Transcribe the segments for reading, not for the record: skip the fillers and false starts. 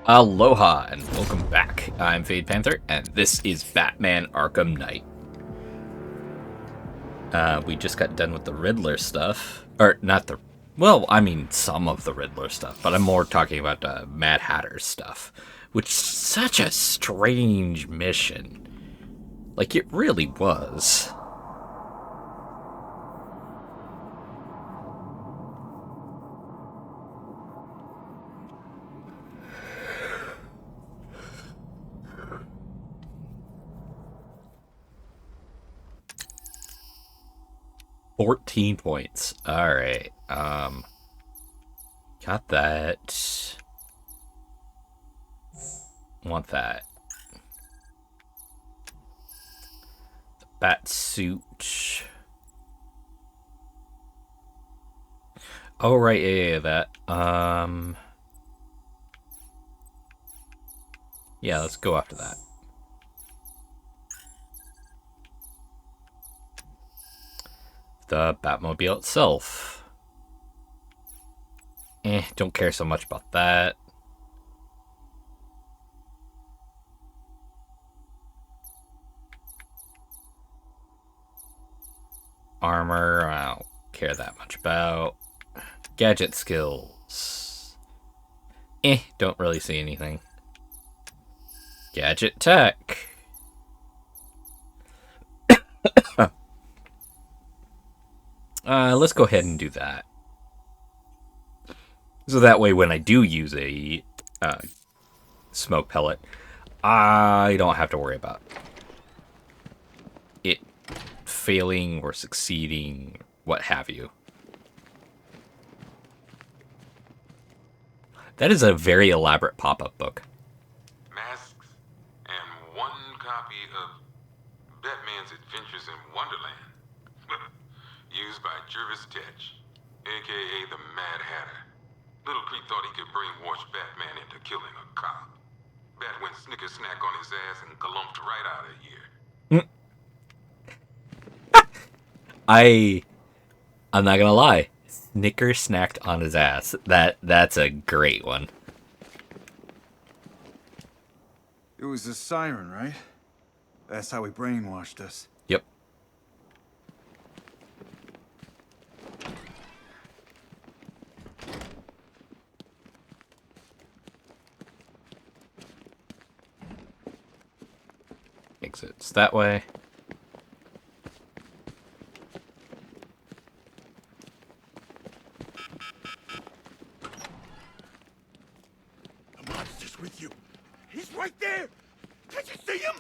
Aloha and welcome back. I'm Panther, and this is Batman Arkham Knight. We just got done with the Riddler stuff. Or, not the... Well, I mean, some of the Riddler stuff, but I'm more talking about Mad Hatter's stuff. Which is such a strange mission. Like, it really was. $14 points. Alright. Got that. Want that. The bat suit. Oh, right, yeah, that. Yeah, let's go after that. The Batmobile itself. Don't care so much about that. Armor, I don't care that much about. Gadget skills. Don't really see anything. Gadget tech. Let's go ahead and do that. So that way when I do use a smoke pellet, I don't have to worry about it failing or succeeding, what have you. That is a very elaborate pop-up book. Masks and one copy of Batman's Adventures in Wonderland. Used by Jervis Tetch, a.k.a. the Mad Hatter. Little Creep thought he could brainwash Batman into killing a cop. Bat went snicker-snack on his ass and galumped right out of here. I'm not gonna lie. Snicker snacked on his ass. That's a great one. It was a siren, right? That's how he brainwashed us. Yep. Exits that way. The monster's with you. He's right there. Can't you see him?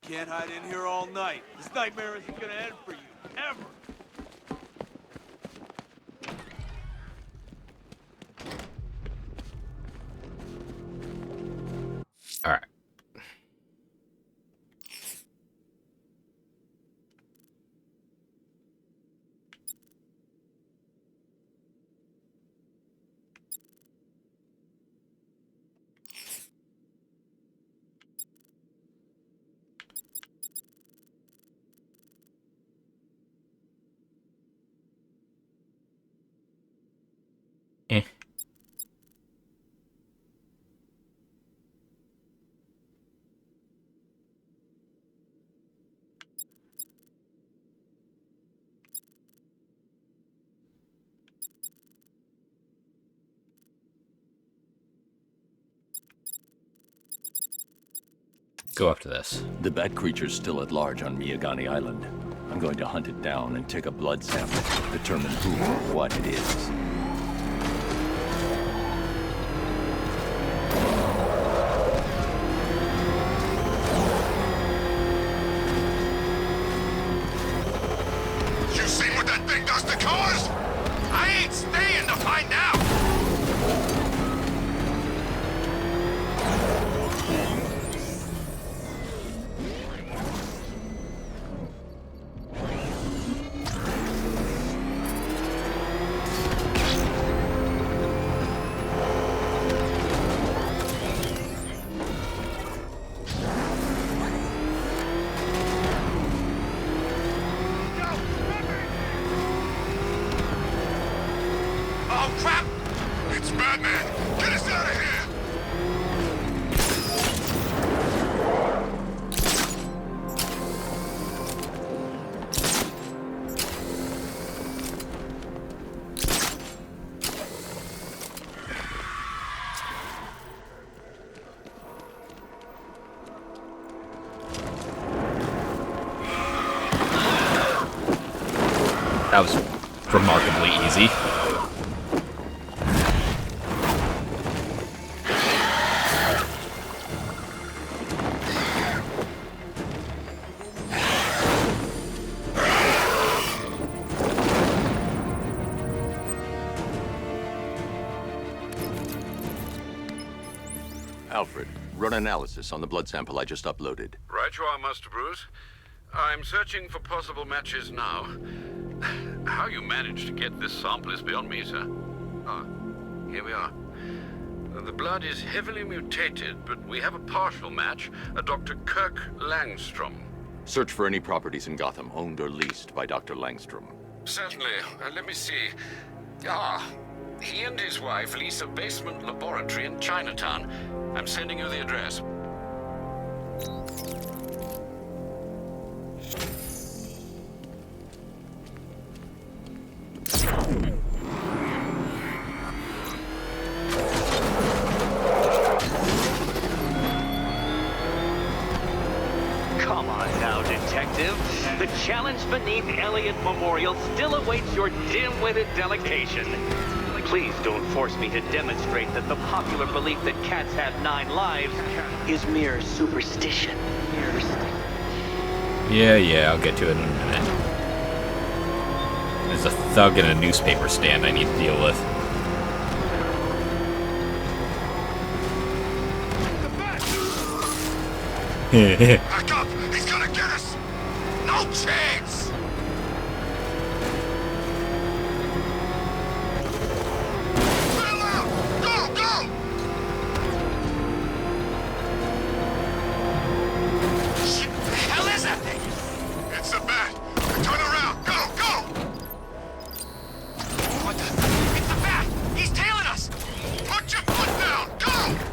Can't hide in here all night. This nightmare isn't gonna end for you, ever. All right. Eh. Go after this. The bat creature's still at large on Miyagani Island. I'm going to hunt it down and take a blood sample to determine who or what it is. You seen what that thing does to cars? I ain't staying to find out! Oh, crap! It's Batman! Get us out of here! That was remarkably easy. Alfred, run analysis on the blood sample I just uploaded. Right you are, Master Bruce. I'm searching for possible matches now. How you managed to get this sample is beyond me, sir. Ah, here we are. The blood is heavily mutated, but we have a partial match, a Dr. Kirk Langstrom. Search for any properties in Gotham owned or leased by Dr. Langstrom. Certainly. Let me see. Ah, he and his wife lease a basement laboratory in Chinatown. I'm sending you the address. Come on now, detective. The challenge beneath Elliott Memorial still awaits your dim-witted delegation. Please don't force me to demonstrate that the popular belief that cats have 9 lives is mere superstition. Yeah, I'll get to it in a minute. There's a thug in a newspaper stand I need to deal with. Back up! He's gonna get us! No chance! Fill out! Go, go! Shit, the hell is that thing? It's a bat! Turn around! Go, go! What the? It's a bat! He's tailing us! Put your foot down! Go!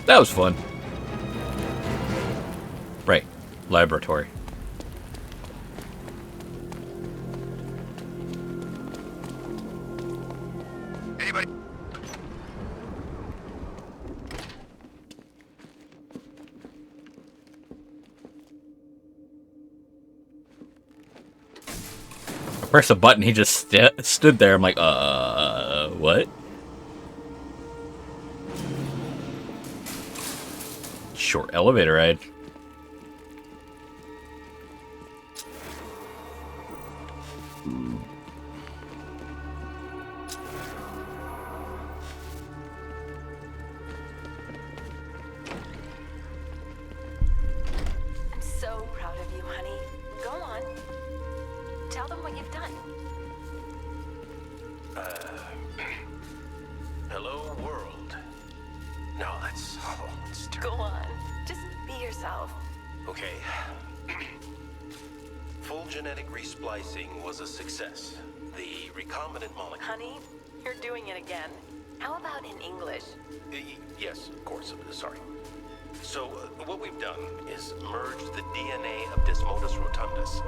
That was fun. Right. Laboratory. Anybody? I press a button, he just stood there. I'm like, what? Short elevator ride. I'm so proud of you, honey. Go on. Tell them what you've done. Hello, world. No, that's Go on. Just be yourself. okay. Full genetic resplicing was a success. The recombinant molecule. Honey, you're doing it again. How about in English? Yes, of course. Sorry. So, what we've done is merged the DNA of Desmodus rotundus,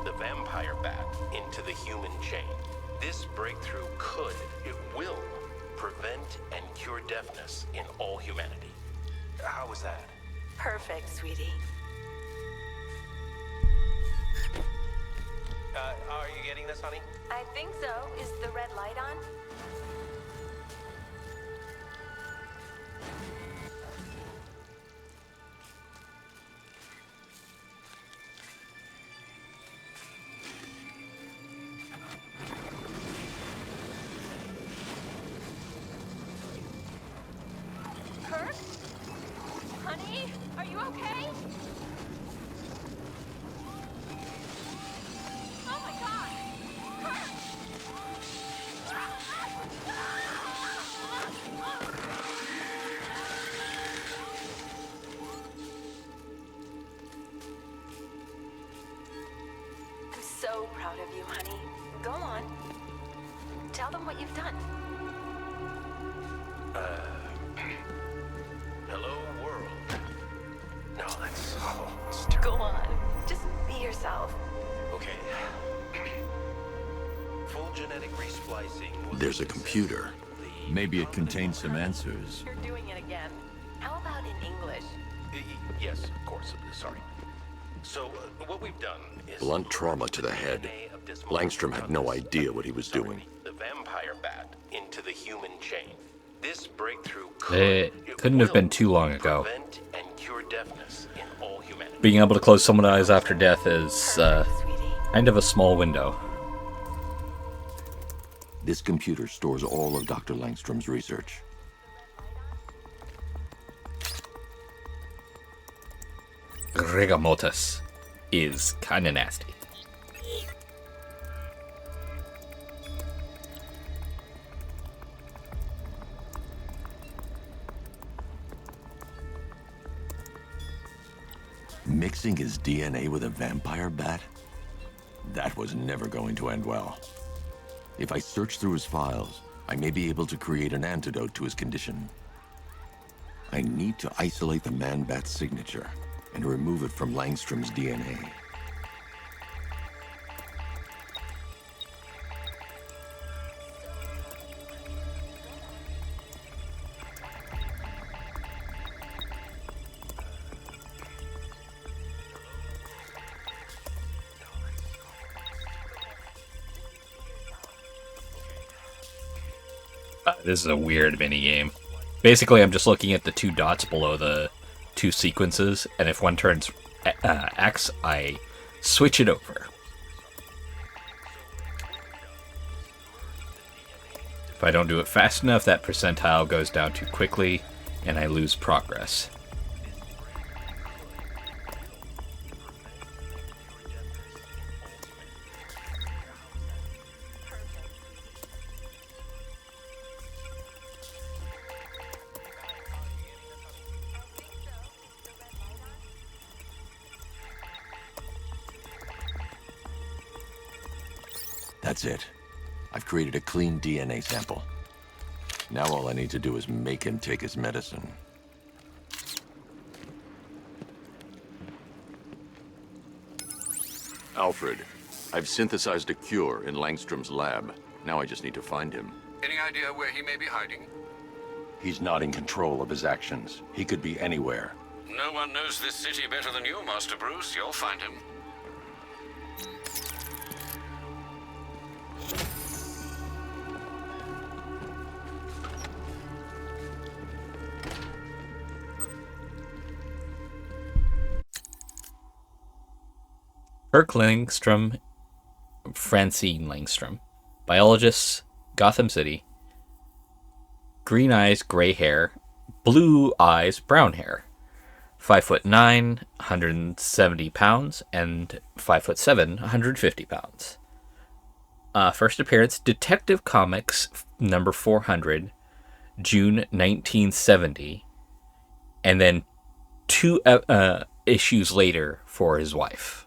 the vampire bat, into the human chain. This breakthrough it will prevent and cure deafness in all humanity. How was that? Perfect, sweetie. Are you getting this, honey? I think so. Is the red light on? Kirk? Honey, are you okay? Oh my God! Kirk! I'm so proud of you, honey. Go on. Tell them what you've done. Hello, world. Oh, that's Go terrible. on. Just be yourself. Okay. Full genetic resplicing was There's a success. computer. The Maybe it contains some answers. You're doing it again. How about in English? Yes, of course. Sorry. So, what we've done is... Blunt trauma to the head. DNA of Desmodus Langstrom had no rotundus- idea what he was doing. The vampire bat into the human chain. This breakthrough It couldn't have been too long ago. prevent and cure deafness in all humanity. Being able to close someone's eyes after death is Sweetie. kind of a small window. This computer stores all of Dr. Langstrom's research. Rigamotus is kind of nasty. Mixing his DNA with a vampire bat? That was never going to end well. If I search through his files, I may be able to create an antidote to his condition. I need to isolate the man-bat's signature and remove it from Langstrom's DNA. This is a weird mini game. Basically, I'm just looking at the two dots below the two sequences, and if one turns X, I switch it over. If I don't do it fast enough, that percentile goes down too quickly, and I lose progress. That's it. I've created a clean DNA sample. Now all I need to do is make him take his medicine. Alfred, I've synthesized a cure in Langstrom's lab. Now I just need to find him. Any idea where he may be hiding? He's not in control of his actions. He could be anywhere. No one knows this city better than you, Master Bruce. You'll find him. Kirk Langstrom, Francine Langstrom, biologist, Gotham City. Green eyes, gray hair. Blue eyes, brown hair. 5'9", 170 pounds, and 5'7", 150 pounds. First appearance, Detective Comics number 400, June 1970, and then two issues later for his wife.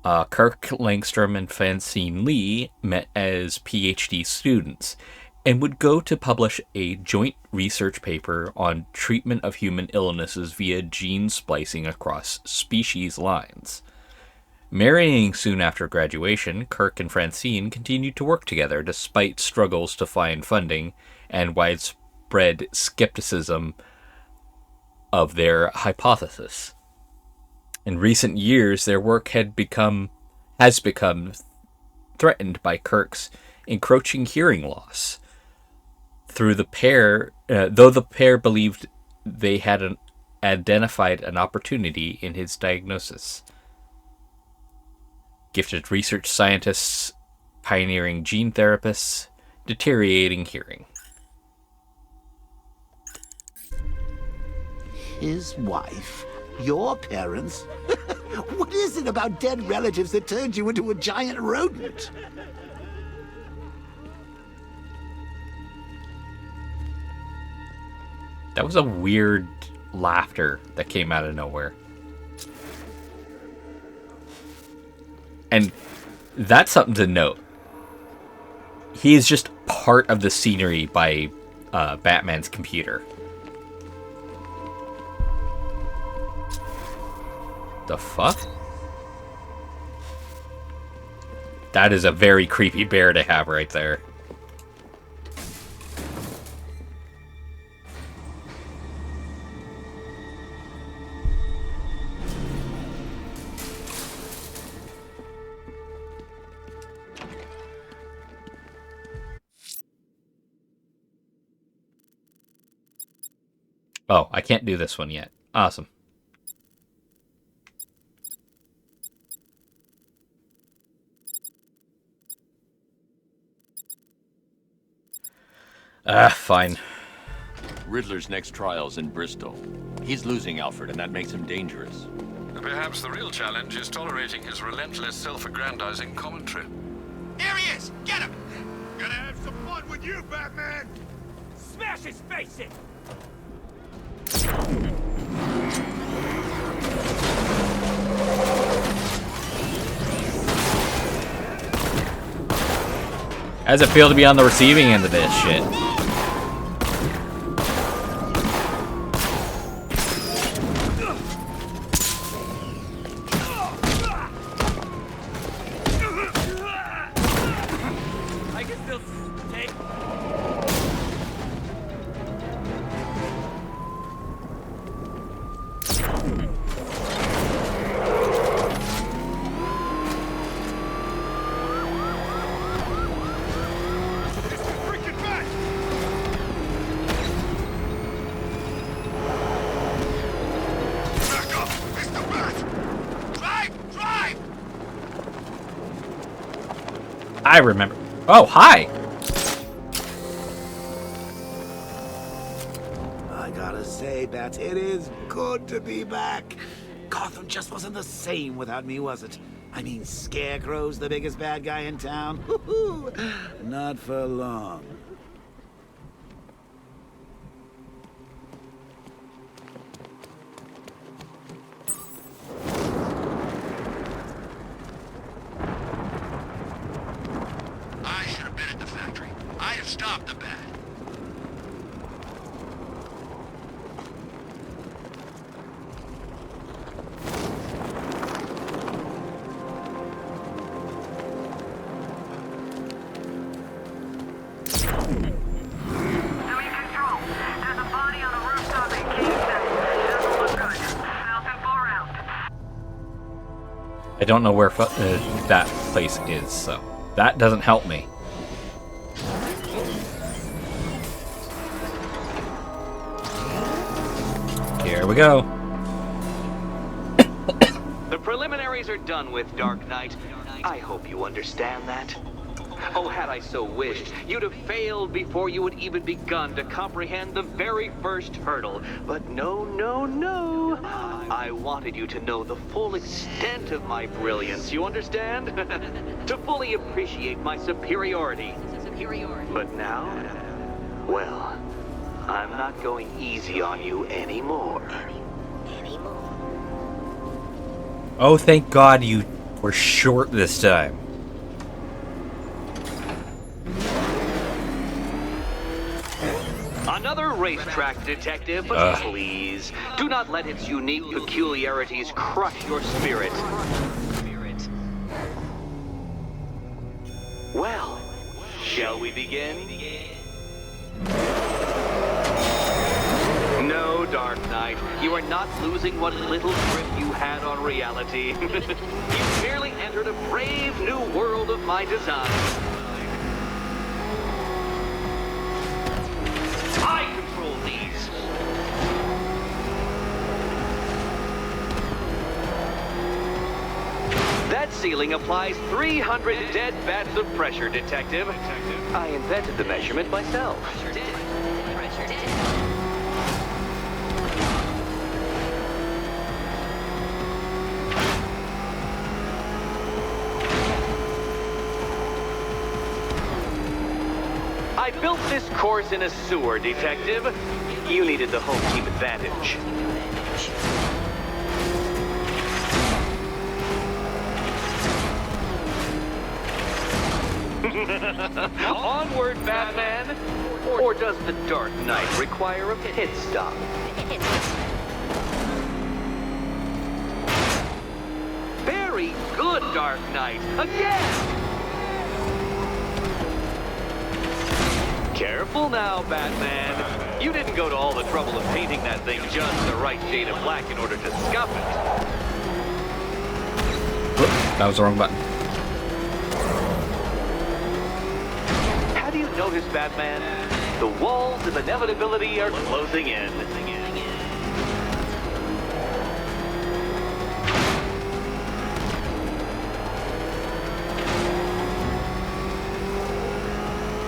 Kirk Langstrom and Francine Lee met as PhD students and would go to publish a joint research paper on treatment of human illnesses via gene splicing across species lines. Marrying soon after graduation, Kirk and Francine continued to work together despite struggles to find funding and widespread skepticism of their hypothesis. In recent years, their work has become threatened by Kirk's encroaching hearing loss. Though the pair believed they had identified an opportunity in his diagnosis. Gifted research scientists, pioneering gene therapists, deteriorating hearing. His wife? Your parents? What is it about dead relatives that turned you into a giant rodent? That was a weird laughter that came out of nowhere. And that's something to note. He is just part of the scenery by Batman's computer. The fuck? That is a very creepy bear to have right there. Oh, I can't do this one yet. Awesome. Fine. Riddler's next trial's in Bristol. He's losing Alfred, and that makes him dangerous. Perhaps the real challenge is tolerating his relentless self-aggrandizing commentary. Here he is! Get him! Gonna have some fun with you, Batman! Smash his face in! How does it feel to be on the receiving end of this shit? I can still take... I remember. Oh, hi! I gotta say, Bats, it is good to be back. Gotham just wasn't the same without me, was it? I mean, Scarecrow's the biggest bad guy in town. Not for long. I should have been at the factory. I have stopped the bat. I don't know where that place is, so that doesn't help me. Here we go. The preliminaries are done with, Dark Knight. I hope you understand that. Oh, had I so wished, you'd have failed before you had even begun to comprehend the very first hurdle. But no, no, no. I wanted you to know the full extent of my brilliance, you understand? To fully appreciate my superiority. But now, well, I'm not going easy on you anymore. Oh, thank God you were short this time. Another racetrack detective, but please, do not let its unique peculiarities crush your spirit. Well, shall we begin? No, Dark Knight, you are not losing what little grip you had on reality. You merely entered a brave new world of my design. I control these. That ceiling applies 300 dead bats of pressure, Detective. I invented the measurement myself. I built this course in a sewer, Detective. You needed the home team advantage. Onward, Batman! Or does the Dark Knight require a pit stop? good Dark Knight again! Careful now, Batman. You didn't go to all the trouble of painting that thing just the right shade of black in order to scuff it. Whoops, that was the wrong button. Have you noticed, Batman? The walls of inevitability are closing in.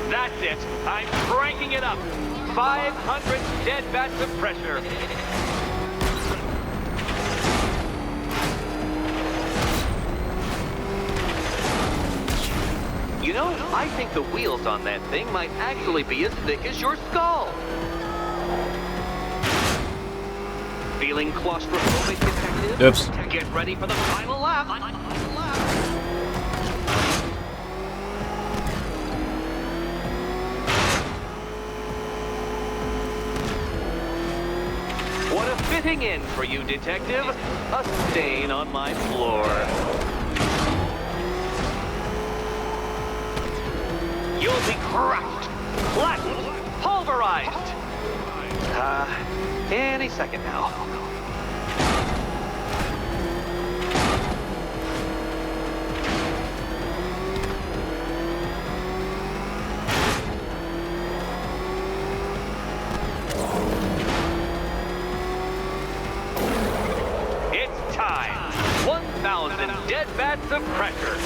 That's it. I'm cranking it up. 500 dead bats of pressure. You know, I think the wheels on that thing might actually be as thick as your skull. Feeling claustrophobic, detective? Oops. Get ready for the final lap. What a fitting end for you, detective. A stain on my floor. You'll be crushed, flattened, pulverized. Any second now. It's time. 1,000 dead bats of pressure.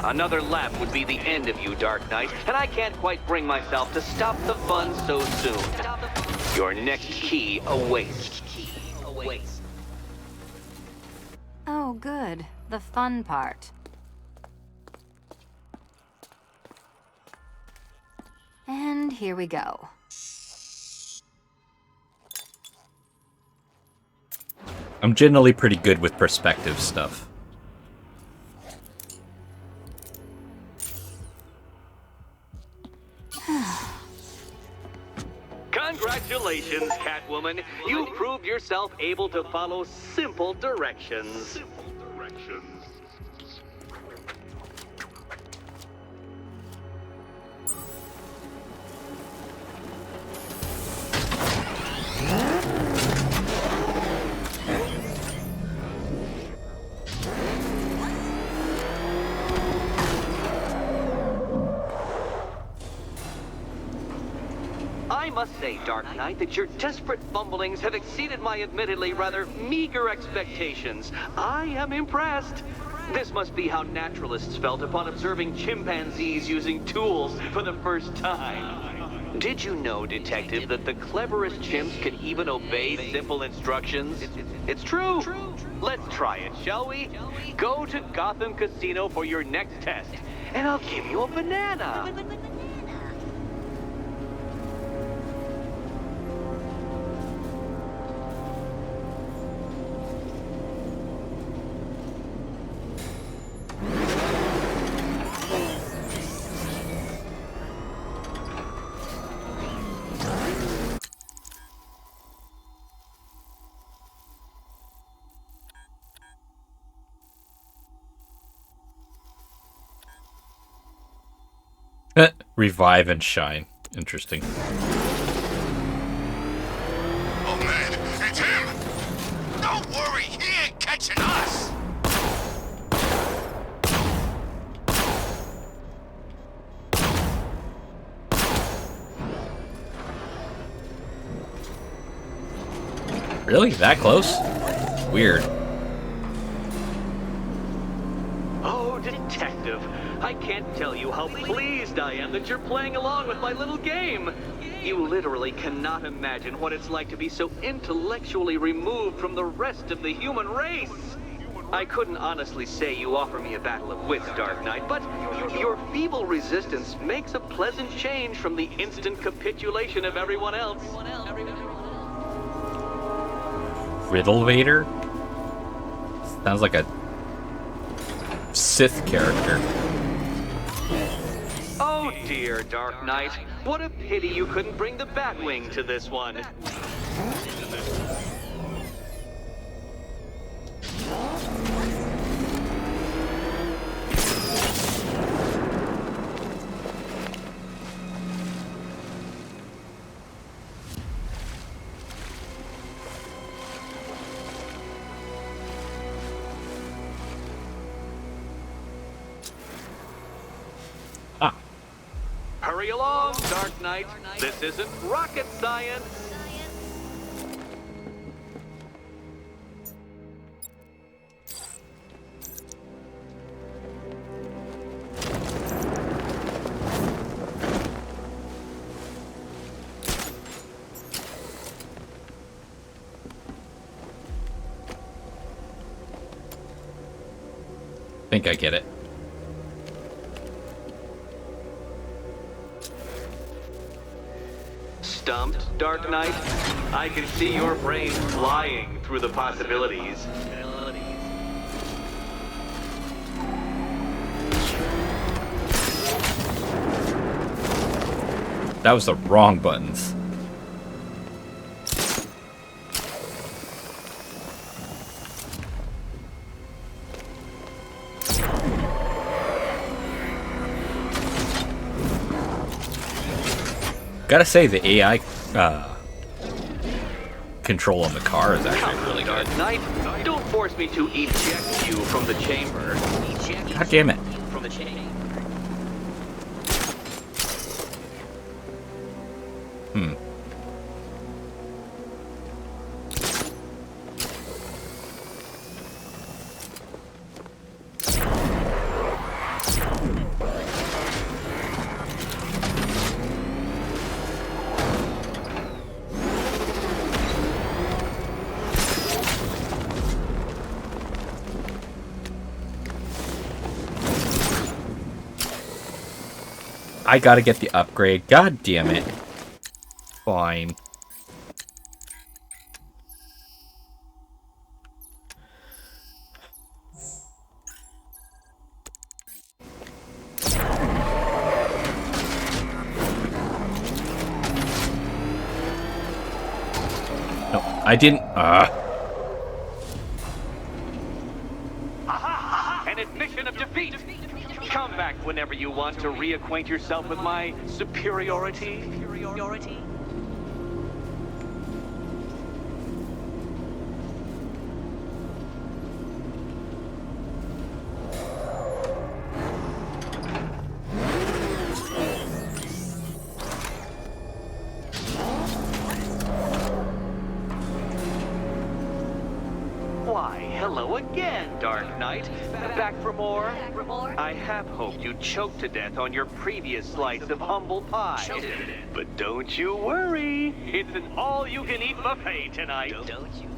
Another lap would be the end of you, Dark Knight, and I can't quite bring myself to stop the fun so soon. Your next key awaits. Oh, good. The fun part. And here we go. I'm generally pretty good with perspective stuff. Congratulations, Catwoman. You proved yourself able to follow simple directions. I must say, Dark Knight, that your desperate fumblings have exceeded my admittedly rather meager expectations. I am impressed. This must be how naturalists felt upon observing chimpanzees using tools for the first time. Did you know, Detective, that the cleverest chimps can even obey simple instructions? It's true. Let's try it, shall we? Go to Gotham Casino for your next test, and I'll give you a banana. Revive and shine. Interesting. Oh man, it's him! Don't worry, he ain't catching us! Really? That close? Weird. Oh, Detective, I can't tell you how pleased I am that you're playing along with my little game. You literally cannot imagine what it's like to be so intellectually removed from the rest of the human race. I couldn't honestly say you offer me a battle of wits, Dark Knight, but your feeble resistance makes a pleasant change from the instant capitulation of everyone else. Riddle Vader? Sounds like a Sith character. Oh dear, Dark Knight. What a pity you couldn't bring the Batwing to this one. Hurry along, Dark Knight. This isn't rocket science. I think I get it. Stumped, Dark Knight? I can see your brain flying through the possibilities. That was the wrong buttons. Gotta say, the AI control on the car is actually really good. Dark Knight, don't force me to eject you from the chamber. God damn it. From the chamber. I gotta get the upgrade. God damn it. Fine. No, I didn't. An admission of defeat. Come back whenever you want to reacquaint yourself with my superiority. Why, hello again, Dark Knight. Back for more? I have hoped you'd choke to death on your previous slice of humble pie. But don't you worry. It's an all-you-can-eat buffet tonight. Don't you?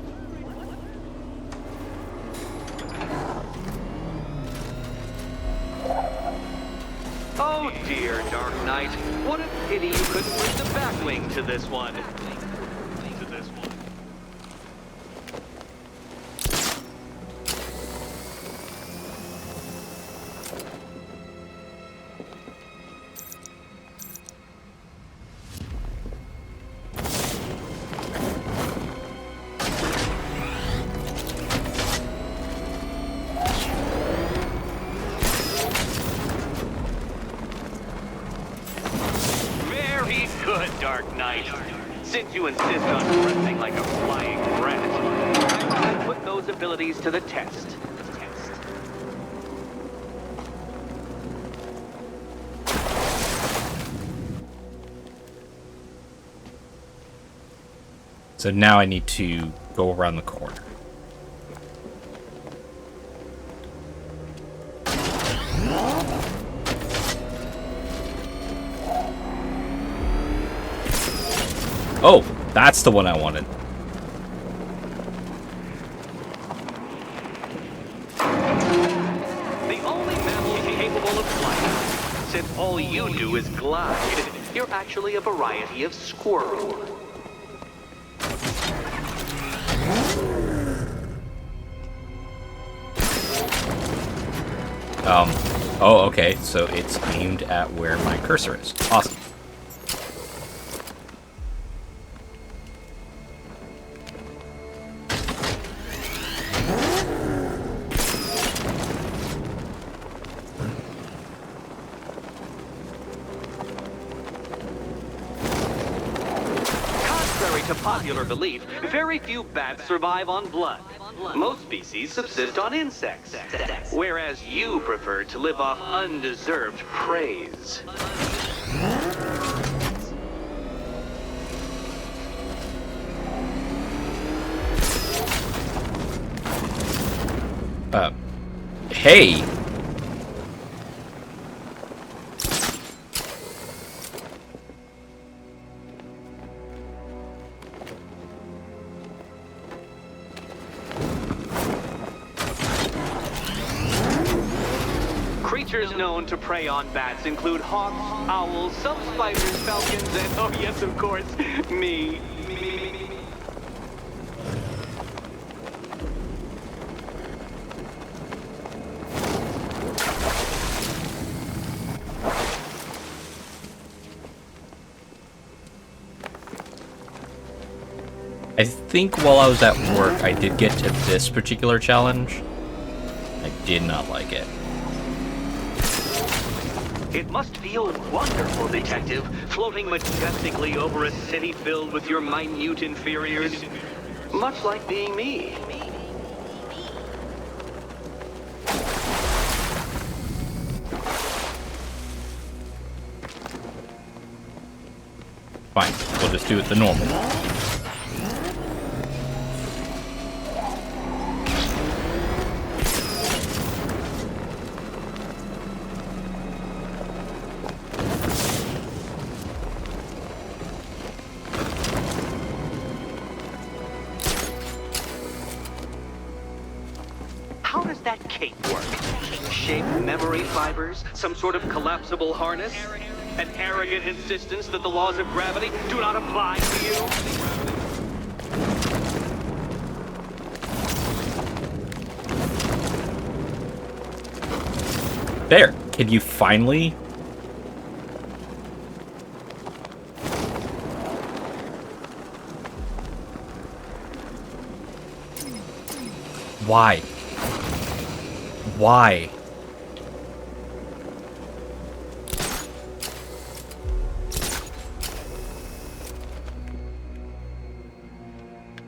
Oh dear, Dark Knight. What a pity you couldn't bring the Batwing to this one. Good, Dark Knight. Since you insist on dressing like a flying rat, I put those abilities to the test. So now I need to go around the corner. Oh, that's the one I wanted. The only mammal capable of flight. Since all you do is glide, you're actually a variety of squirrel. Oh, okay, so it's aimed at where my cursor is. Awesome. Contrary to popular belief, very few bats survive on blood. Most species subsist on insects, whereas you prefer to live off undeserved praise. Hey! Creatures known to prey on bats include hawks, owls, some spiders, falcons, and, oh yes, of course, me. I think while I was at work, I did get to this particular challenge. I did not like it. It must feel wonderful, Detective, floating majestically over a city filled with your minute inferiors. Much like being me. Fine, we'll just do it the normal. How does that cape work? Shape memory fibers? Some sort of collapsible harness? An arrogant insistence that the laws of gravity do not apply to you? There! Can you finally... Why? Why?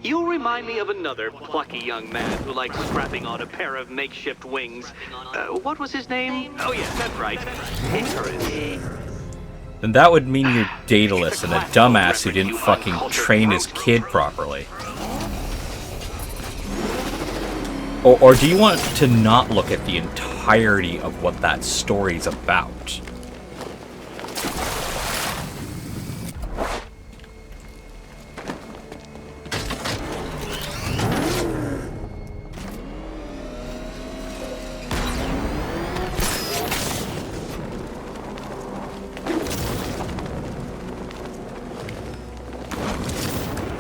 You remind me of another plucky young man who likes strapping on a pair of makeshift wings. What was his name? Oh yes, that's right. Icarus. Then that would mean you're dataless and a dumbass who didn't fucking train his kid properly. Or do you want to not look at the entirety of what that story's about?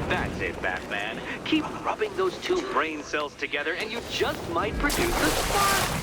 That's it, Batman. Keep rubbing those two brain cells together and you just might produce a spark.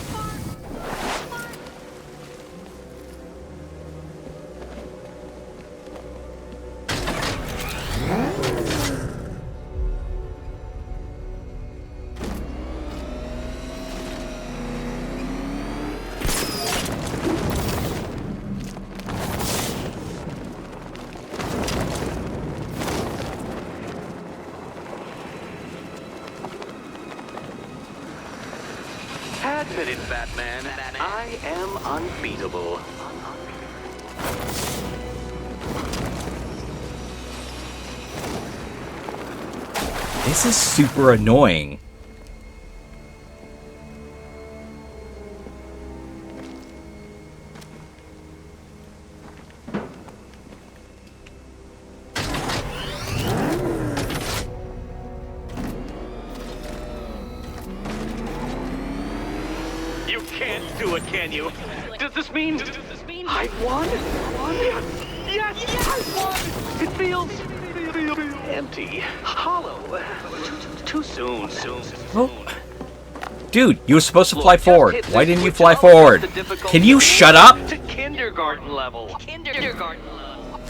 Admit it, Batman. I am unbeatable. This is super annoying. You can't do it, can you? Does this mean I won? Yes, I won! It feels empty, hollow. Too soon. Well, Dude, you were supposed to fly Look, just forward. hit Why this didn't you switch fly and I'll raise forward? the difficulty Can you shut up? to kindergarten level. Kindergarten level.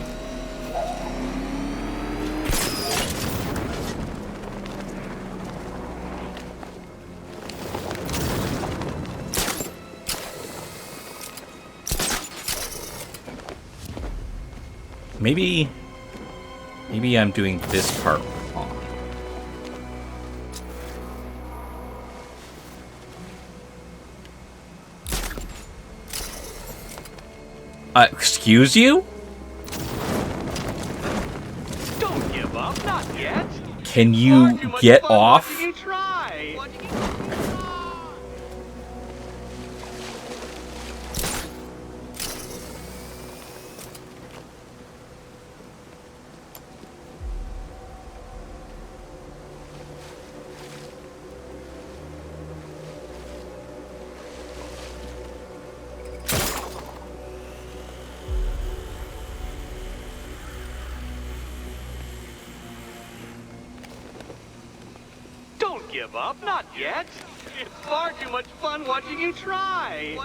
Maybe I'm doing this part wrong. Excuse you? Don't give up, not yet. Can you get off? Watching you try. Don't give up, not yet. It's far too much fun watching you try.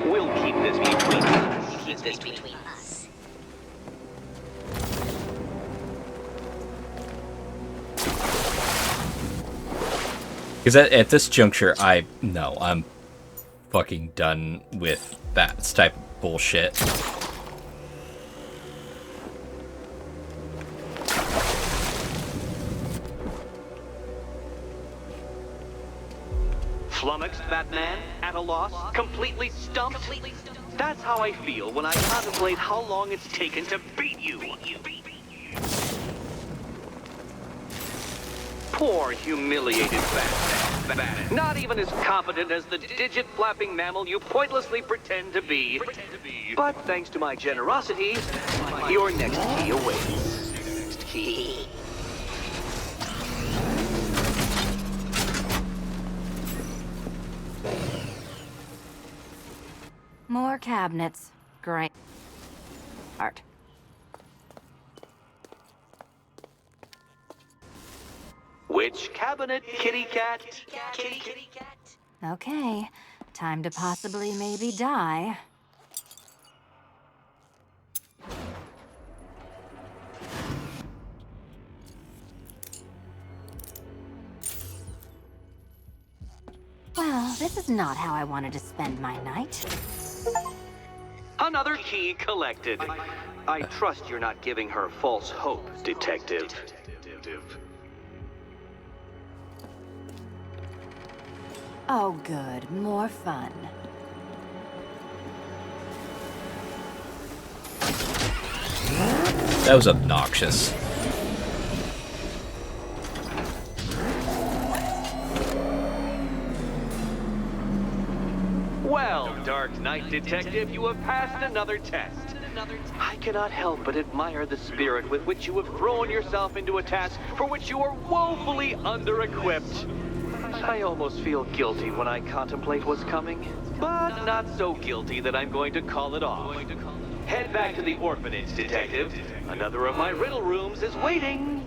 We'll keep this between us. Keep this between us. Because at this juncture, I'm fucking done with that type of bullshit. Flummoxed, Batman? At a loss? Completely stumped? That's how I feel when I contemplate how long it's taken to beat you. Poor, humiliated Batman. Not even as confident as the digit-flapping mammal you pointlessly pretend to be. But thanks to my generosity, your next key awaits. Next key. More cabinets. Great. Art. Which cabinet, kitty cat? Kitty cat. Okay. Time to possibly maybe die. Well, this is not how I wanted to spend my night. Another key collected. I trust you're not giving her false hope, Detective. Oh, good. More fun. That was obnoxious. Well, Dark Knight Detective, you have passed another test. I cannot help but admire the spirit with which you have thrown yourself into a task for which you are woefully under-equipped. I almost feel guilty when I contemplate what's coming, but not so guilty that I'm going to call it off. Head back to the orphanage, Detective. Another of my riddle rooms is waiting.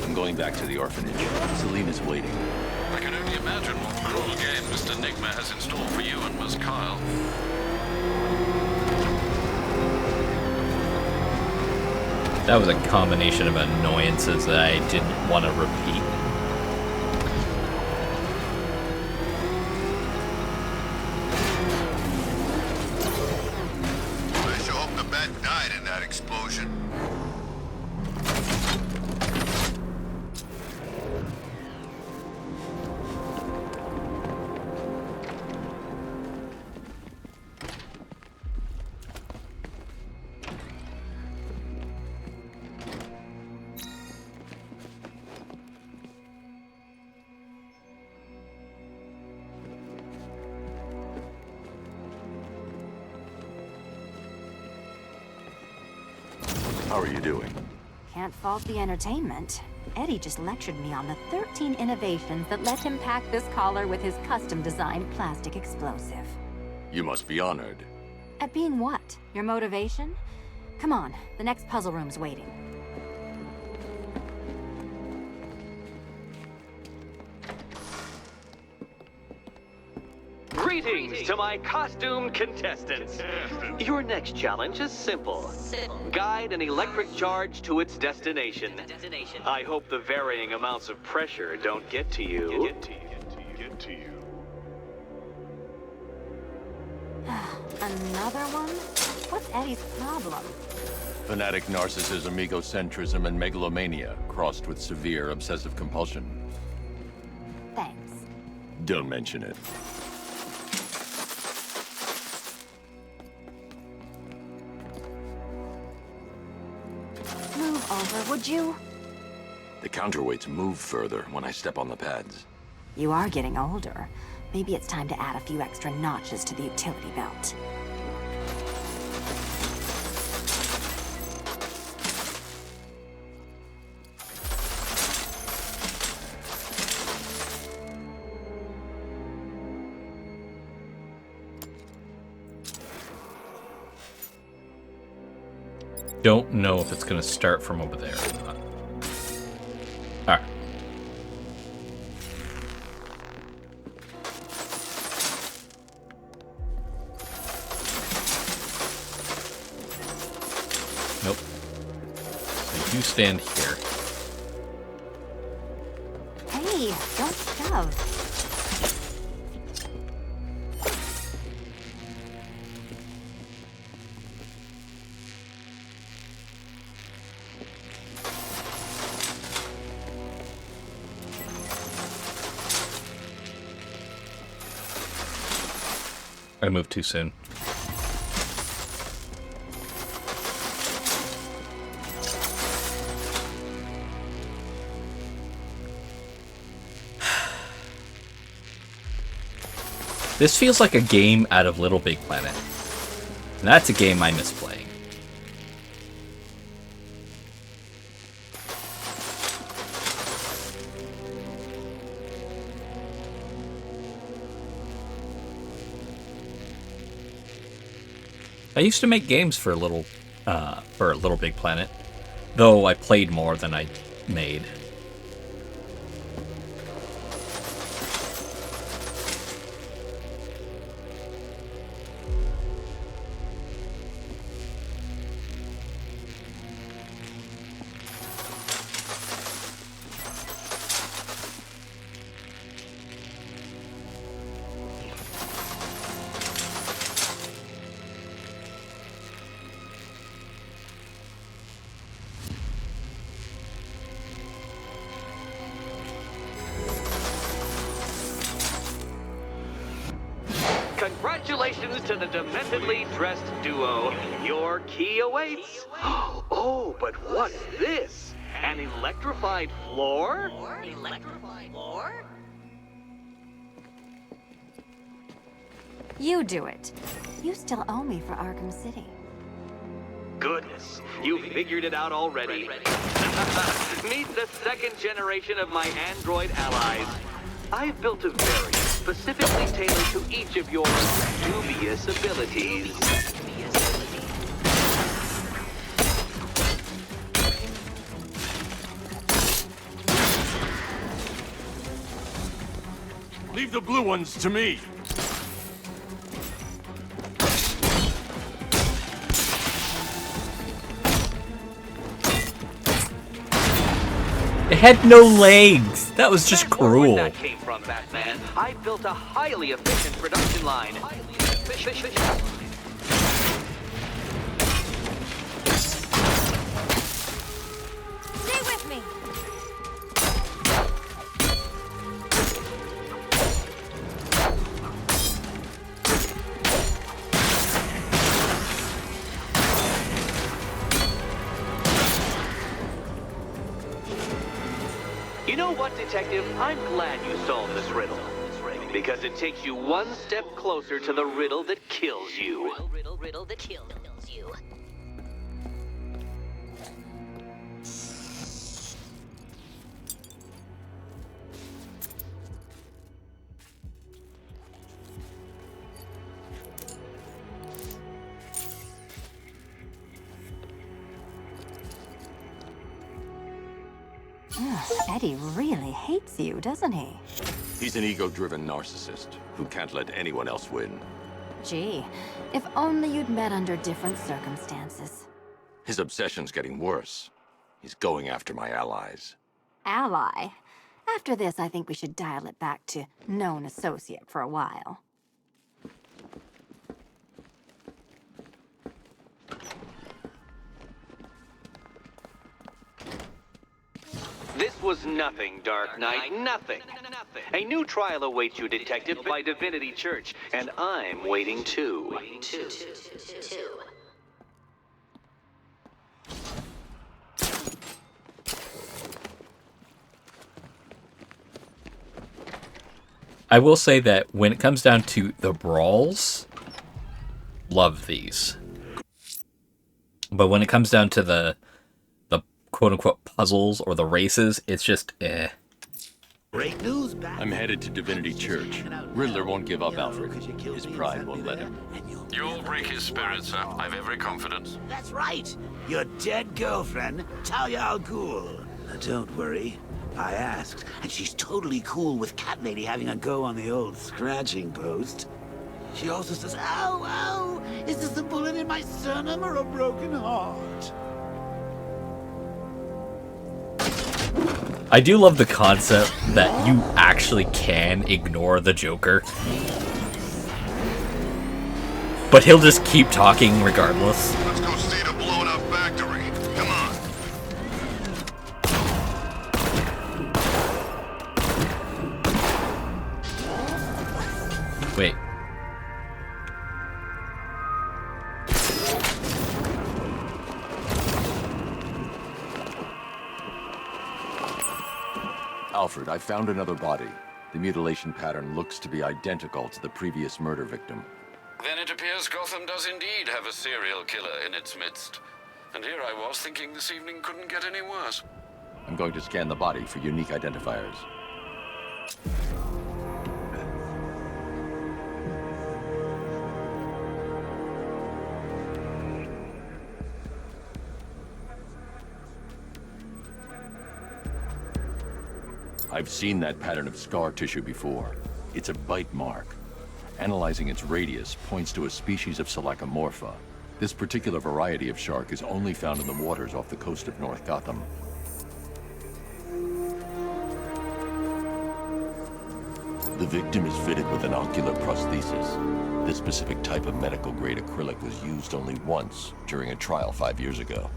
I'm going back to the orphanage. Selena's waiting. I can only imagine what cruel game Mr. Nigma has in store for you and Miss Kyle. That was a combination of annoyances that I didn't want to repeat. I sure hope the bat died in that explosion. How are you doing? Can't fault the entertainment. Eddie just lectured me on the 13 innovations that let him pack this collar with his custom-designed plastic explosive. You must be honored. At being what? Your motivation? Come on, the next puzzle room's waiting. Greetings to my costume contestants. Your next challenge is simple. Guide an electric charge to its destination. I hope the varying amounts of pressure don't get to you. Another one? What's Eddie's problem? Fanatic narcissism, egocentrism, and megalomania, crossed with severe obsessive compulsion. Thanks. Don't mention it. Move over, would you? The counterweights move further when I step on the pads. You are getting older. Maybe it's time to add a few extra notches to the utility belt. Don't know if it's going to start from over there or not. Alright. Nope. So you stand here. Hey, don't shove. I moved too soon. This feels like a game out of Little Big Planet. And that's a game I miss playing. I used to make games for Little Big Planet, though I played more than I made. Congratulations to the dementedly dressed duo. Your key awaits. Oh, but what's this? An electrified floor? You do it. You still owe me for Arkham City. Goodness, you figured it out already. Meet the second generation of my android allies. I've built a variant specifically tailored to each of your dubious abilities. Leave the blue ones to me. It had no legs. That was just cruel. Where that came from, Batman. I built a highly efficient production line. Stay with me. You know what, Detective? I'm glad you solved this riddle. Because it takes you one step closer to the riddle that kills you. Eddie really hates you, doesn't he? He's an ego-driven narcissist who can't let anyone else win. Gee, if only you'd met under different circumstances. His obsession's getting worse. He's going after my allies. Ally. After this, I think we should dial it back to known associate for a while. This was nothing, Dark Knight, nothing. A new trial awaits you, Detective, by Divinity Church, and I'm waiting too. I will say that when it comes down to the brawls, love these. But when it comes down to the quote-unquote puzzles or the races, it's just eh. Great news, Bat. I'm headed to Divinity Church. Riddler won't give up, Alfred. His pride won't let him. You'll break his spirit, sir. I've every confidence. That's right. Your dead girlfriend, Talia al Ghul. Don't worry. I asked, and she's totally cool with Cat Lady having a go on the old scratching post. She also says, ow, ow, is this a bullet in my sternum or a broken heart? I do love the concept that you actually can ignore the Joker. But he'll just keep talking regardless. Let's go see the blown up factory. Come on. Wait. Alfred, I found another body. The mutilation pattern looks to be identical to the previous murder victim. Then it appears Gotham does indeed have a serial killer in its midst. And here I was thinking this evening couldn't get any worse. I'm going to scan the body for unique identifiers. I've seen that pattern of scar tissue before. It's a bite mark. Analyzing its radius points to a species of Selachomorpha. This particular variety of shark is only found in the waters off the coast of North Gotham. The victim is fitted with an ocular prosthesis. This specific type of medical-grade acrylic was used only once during a trial 5 years ago.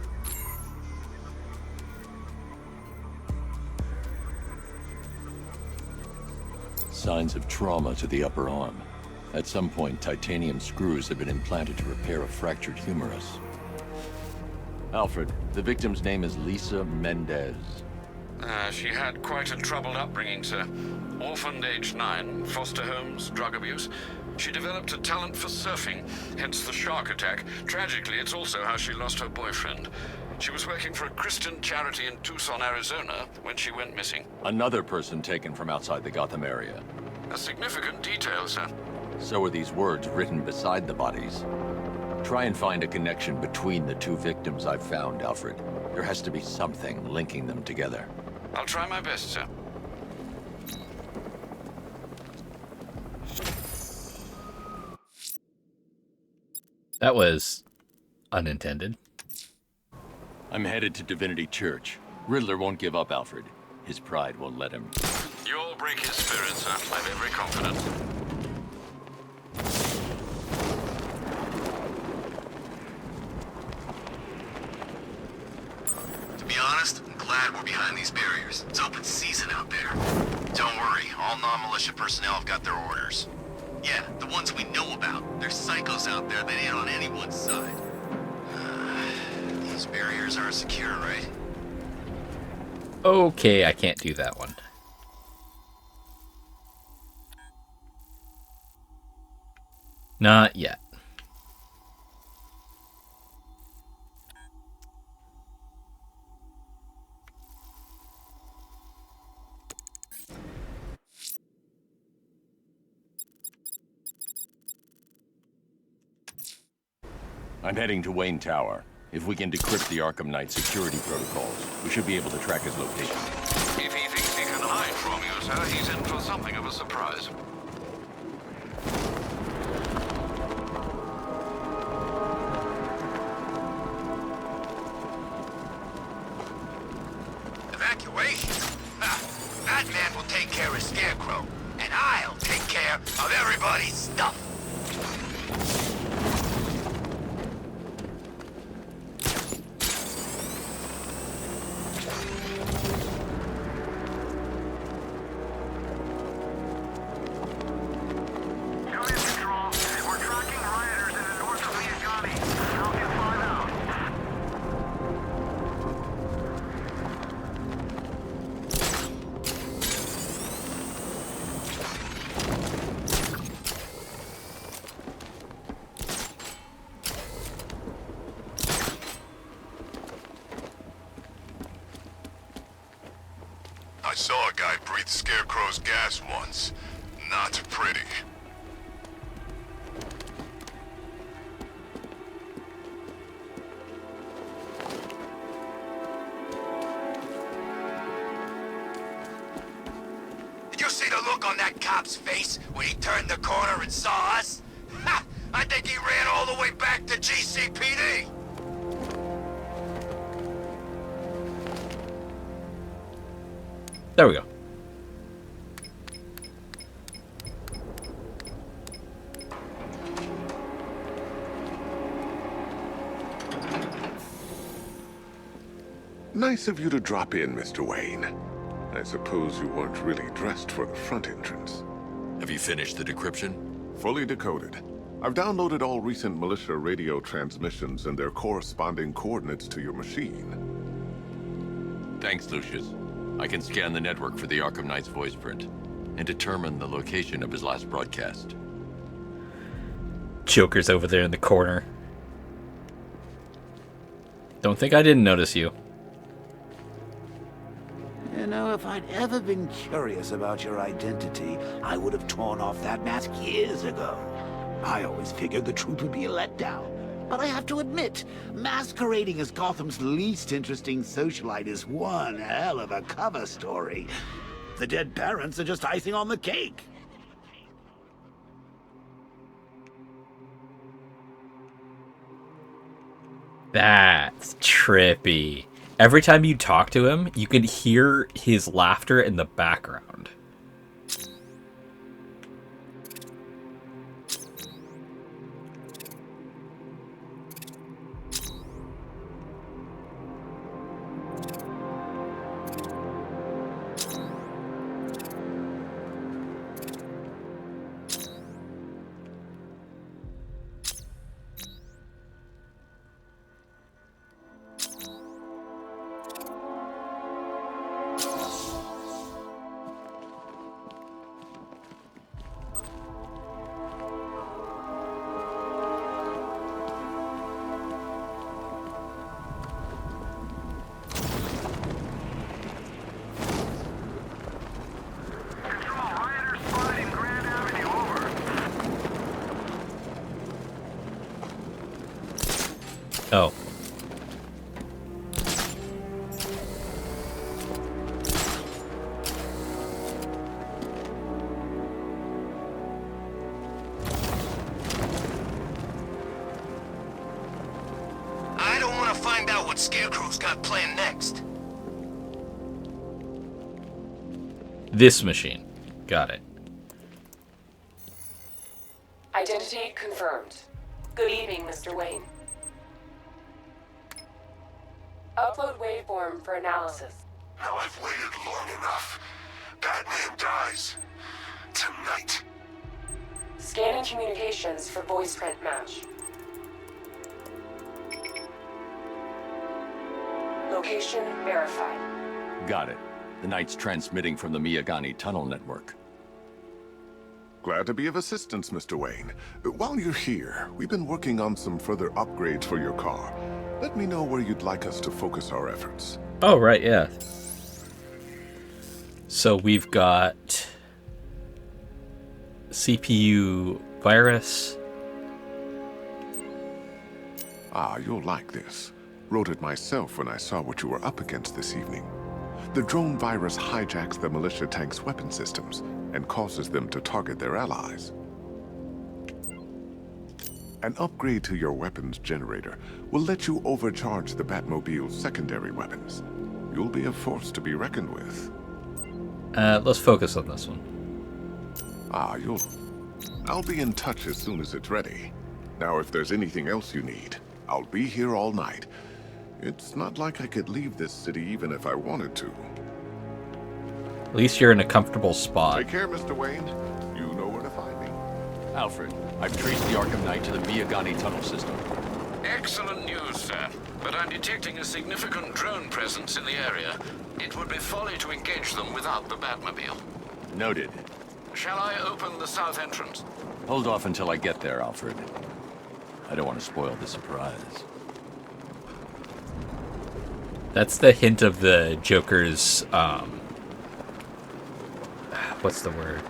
Signs of trauma to the upper arm. At some point, titanium screws have been implanted to repair a fractured humerus. Alfred, the victim's name is Lisa Mendez. She had quite a troubled upbringing, sir. Orphaned aged 9, foster homes, drug abuse. She developed a talent for surfing, hence the shark attack. Tragically, it's also how she lost her boyfriend. She was working for a Christian charity in Tucson, Arizona, when she went missing. Another person taken from outside the Gotham area. A significant detail, sir. So are these words written beside the bodies. Try and find a connection between the two victims I've found, Alfred. There has to be something linking them together. I'll try my best, sir. That was unintended. I'm headed to Divinity Church. Riddler won't give up, Alfred. His pride won't let him. You'll break his spirit, sir. I've every confidence. To be honest, I'm glad we're behind these barriers. It's open season out there. Don't worry, all non-militia personnel have got their orders. Yeah, the ones we know about. There's psychos out there that ain't on anyone's side. These barriers aren't secure, right? Okay, I can't do that one. Not yet. I'm heading to Wayne Tower. If we can decrypt the Arkham Knight security protocols, we should be able to track his location. If he thinks he can hide from you, sir, he's in for something of a surprise. Evacuation? Batman will take care of Scarecrow, and I'll take care of everybody's stuff. I saw a guy breathe Scarecrow's gas once. Not pretty. Did you see the look on that cop's face when he turned the corner and saw us? Ha! I think he ran all the way back to GCPD. There we go. Nice of you to drop in, Mr. Wayne. I suppose you weren't really dressed for the front entrance. Have you finished the decryption? Fully decoded. I've downloaded all recent militia radio transmissions and their corresponding coordinates to your machine. Thanks, Lucius. I can scan the network for the Arkham Knight's voice print and determine the location of his last broadcast. Joker's over there in the corner. Don't think I didn't notice you. You know, if I'd ever been curious about your identity, I would have torn off that mask years ago. I always figured the truth would be a letdown. But I have to admit, masquerading as Gotham's least interesting socialite is one hell of a cover story. The dead parents are just icing on the cake. That's trippy. Every time you talk to him, you can hear his laughter in the background. Oh. I don't want to find out what Scarecrow's got planned next. This machine. Got it. Identity confirmed. Good evening, Mr. Wayne. Upload waveform for analysis. Now I've waited long enough. Batman dies. Tonight. Scanning communications for voice print match. Location verified. Got it. The Knight's transmitting from the Miyagani tunnel network. Glad to be of assistance, Mr. Wayne. While you're here, we've been working on some further upgrades for your car. Let me know where you'd like us to focus our efforts. Oh, right, yeah. So we've got CPU virus. Ah, you'll like this. Wrote it myself when I saw what you were up against this evening. The drone virus hijacks the militia tank's weapon systems and causes them to target their allies. An upgrade to your weapons generator will let you overcharge the Batmobile's secondary weapons. You'll be a force to be reckoned with. Let's focus on this one. I'll be in touch as soon as it's ready. Now, if there's anything else you need, I'll be here all night. It's not like I could leave this city even if I wanted to. At least you're in a comfortable spot. Take care, Mr. Wayne. You know where to find me. Alfred, I've traced the Arkham Knight to the Miagani tunnel system. Excellent news, sir. But I'm detecting a significant drone presence in the area. It would be folly to engage them without the Batmobile. Noted. Shall I open the south entrance? Hold off until I get there, Alfred. I don't want to spoil the surprise. That's the hint of the Joker's, what's the word?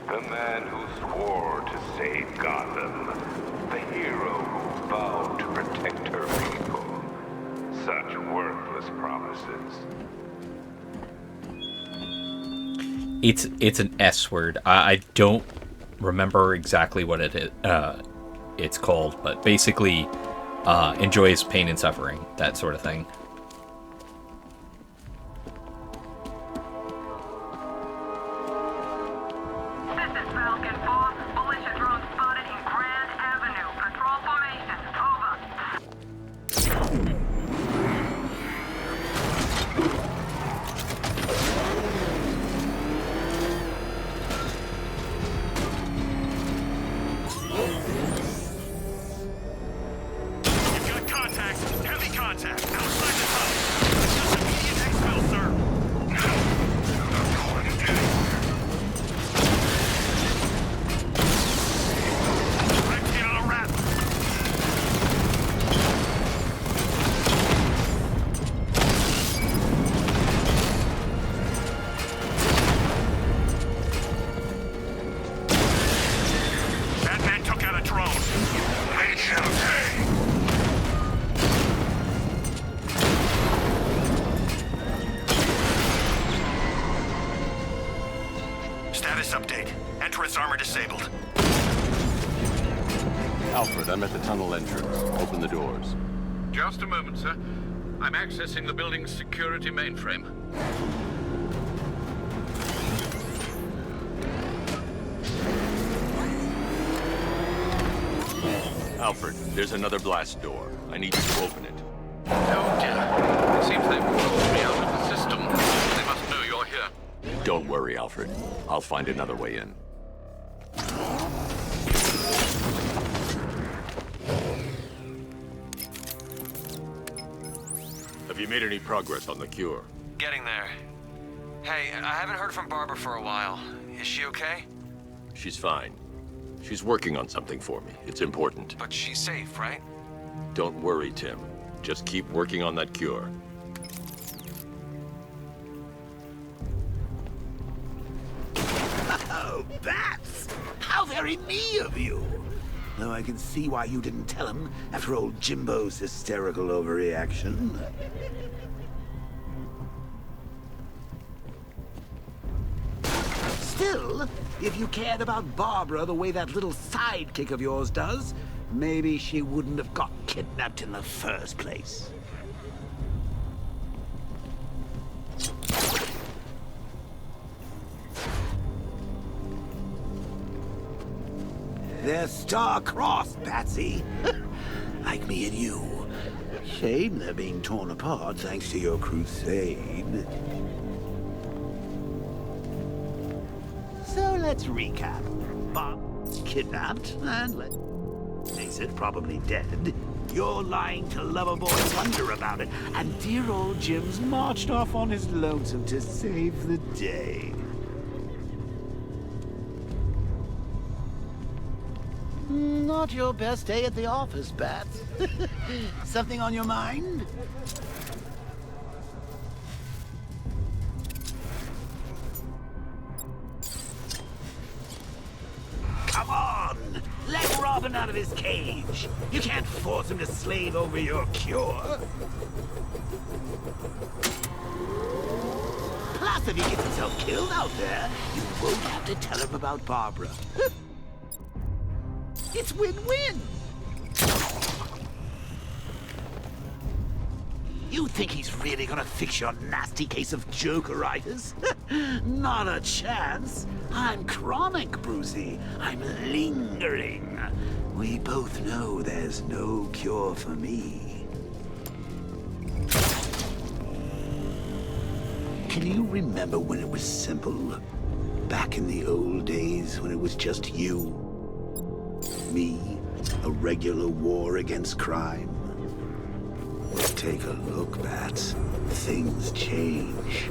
The man who swore to save Gotham. The hero who vowed to protect her people. Such worthless promises. It's an S word. I don't remember exactly what it's called, but basically enjoys pain and suffering, that sort of thing. Status update. Entrance armor disabled. Alfred, I'm at the tunnel entrance. Open the doors. Just a moment, sir. I'm accessing the building's security mainframe. Alfred, there's another blast door. I need you to open it. Oh dear. It seems they've pulled me out of the system. They must know you're here. Don't worry, Alfred. I'll find another way in. Have you made any progress on the cure? Getting there. Hey, I haven't heard from Barbara for a while. Is she okay? She's fine. She's working on something for me. It's important. But she's safe, right? Don't worry, Tim. Just keep working on that cure. Oh, Bats! How very me of you! Though I can see why you didn't tell him after old Jimbo's hysterical overreaction. Still, if you cared about Barbara the way that little sidekick of yours does, maybe she wouldn't have got kidnapped in the first place. They're star-crossed, Patsy. Like me and you. Shame they're being torn apart thanks to your crusade. So let's recap. Bob's kidnapped, and let's face it, probably dead. You're lying to Loverboy Wonder about it, and dear old Jim's marched off on his lonesome to save the day. Not your best day at the office, Bats. Something on your mind? Come on! Let Robin out of of his cage. You can't force him to slave over your cure. Plus, if he gets himself killed out there, you won't have to tell him about Barbara. It's win-win. You think he's really gonna fix your nasty case of jokeritis? Not a chance. I'm chronic, Brucey. I'm lingering. We both know there's no cure for me. Can you remember when it was simple? Back in the old days when it was just you, me, a regular war against crime? Take a look, Bats. Things change.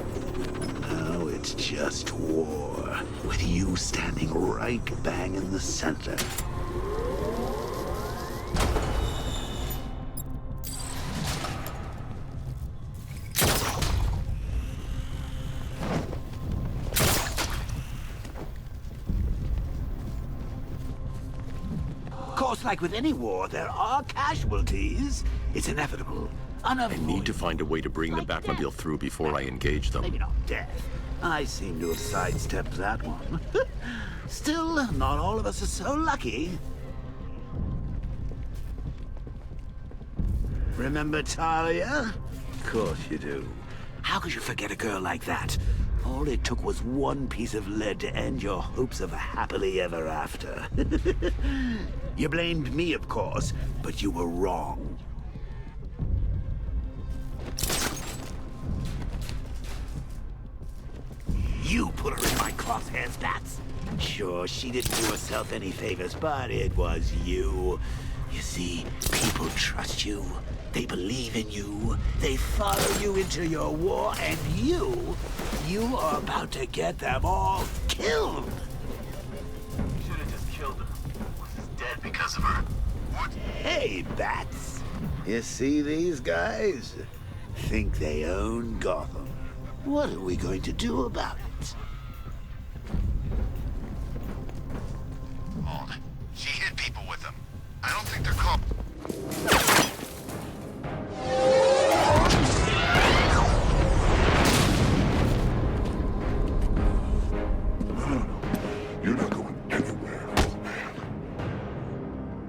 Now it's just war, with you standing right bang in the center. Of course, like with any war, there are casualties. It's inevitable. I need to find a way to bring the Batmobile through before I engage them. Maybe not death. I seem to have sidestepped that one. Still, not all of us are so lucky. Remember Talia? Of course you do. How could you forget a girl like that? All it took was one piece of lead to end your hopes of a happily ever after. You blamed me, of course, but you were wrong. You put her in my crosshairs, Bats. Sure, she didn't do herself any favors, but it was you. You see, people trust you. They believe in you. They follow you into your war, and you are about to get them all killed. Should have just killed her. She's dead because of her. What? Hey, Bats. You see these guys? Think they own Gotham. What are we going to do about it? Hold. She hit people with them. I don't think they're called. No. You're not going anywhere, old man.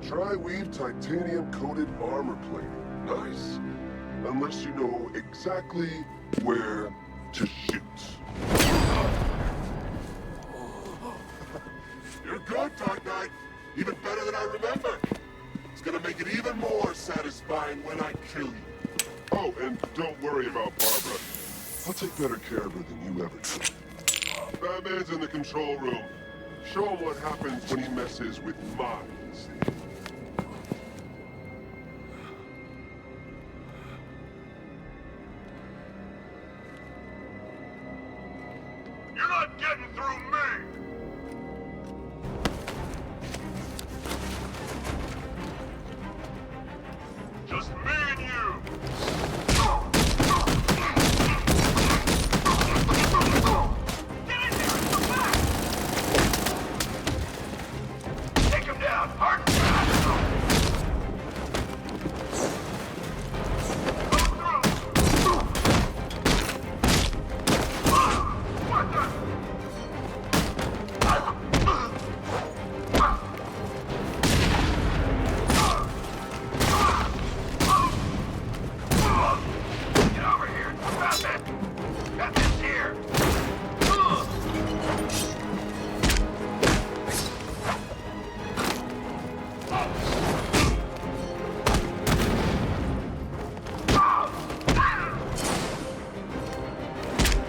Tri-weave titanium-coated armor plating. Nice. Unless you know exactly where to shoot. You're good, Dark Knight. Even better than I remember. It's gonna make it even more satisfying when I kill you. Oh, and don't worry about Barbara. I'll take better care of her than you ever did. Batman's in the control room. Show him what happens when he messes with minds. You're not getting through me! Just me and you! Get in there! Come back! Take him down! Hard and fast! What the? Get over here! Batman! Batman's here!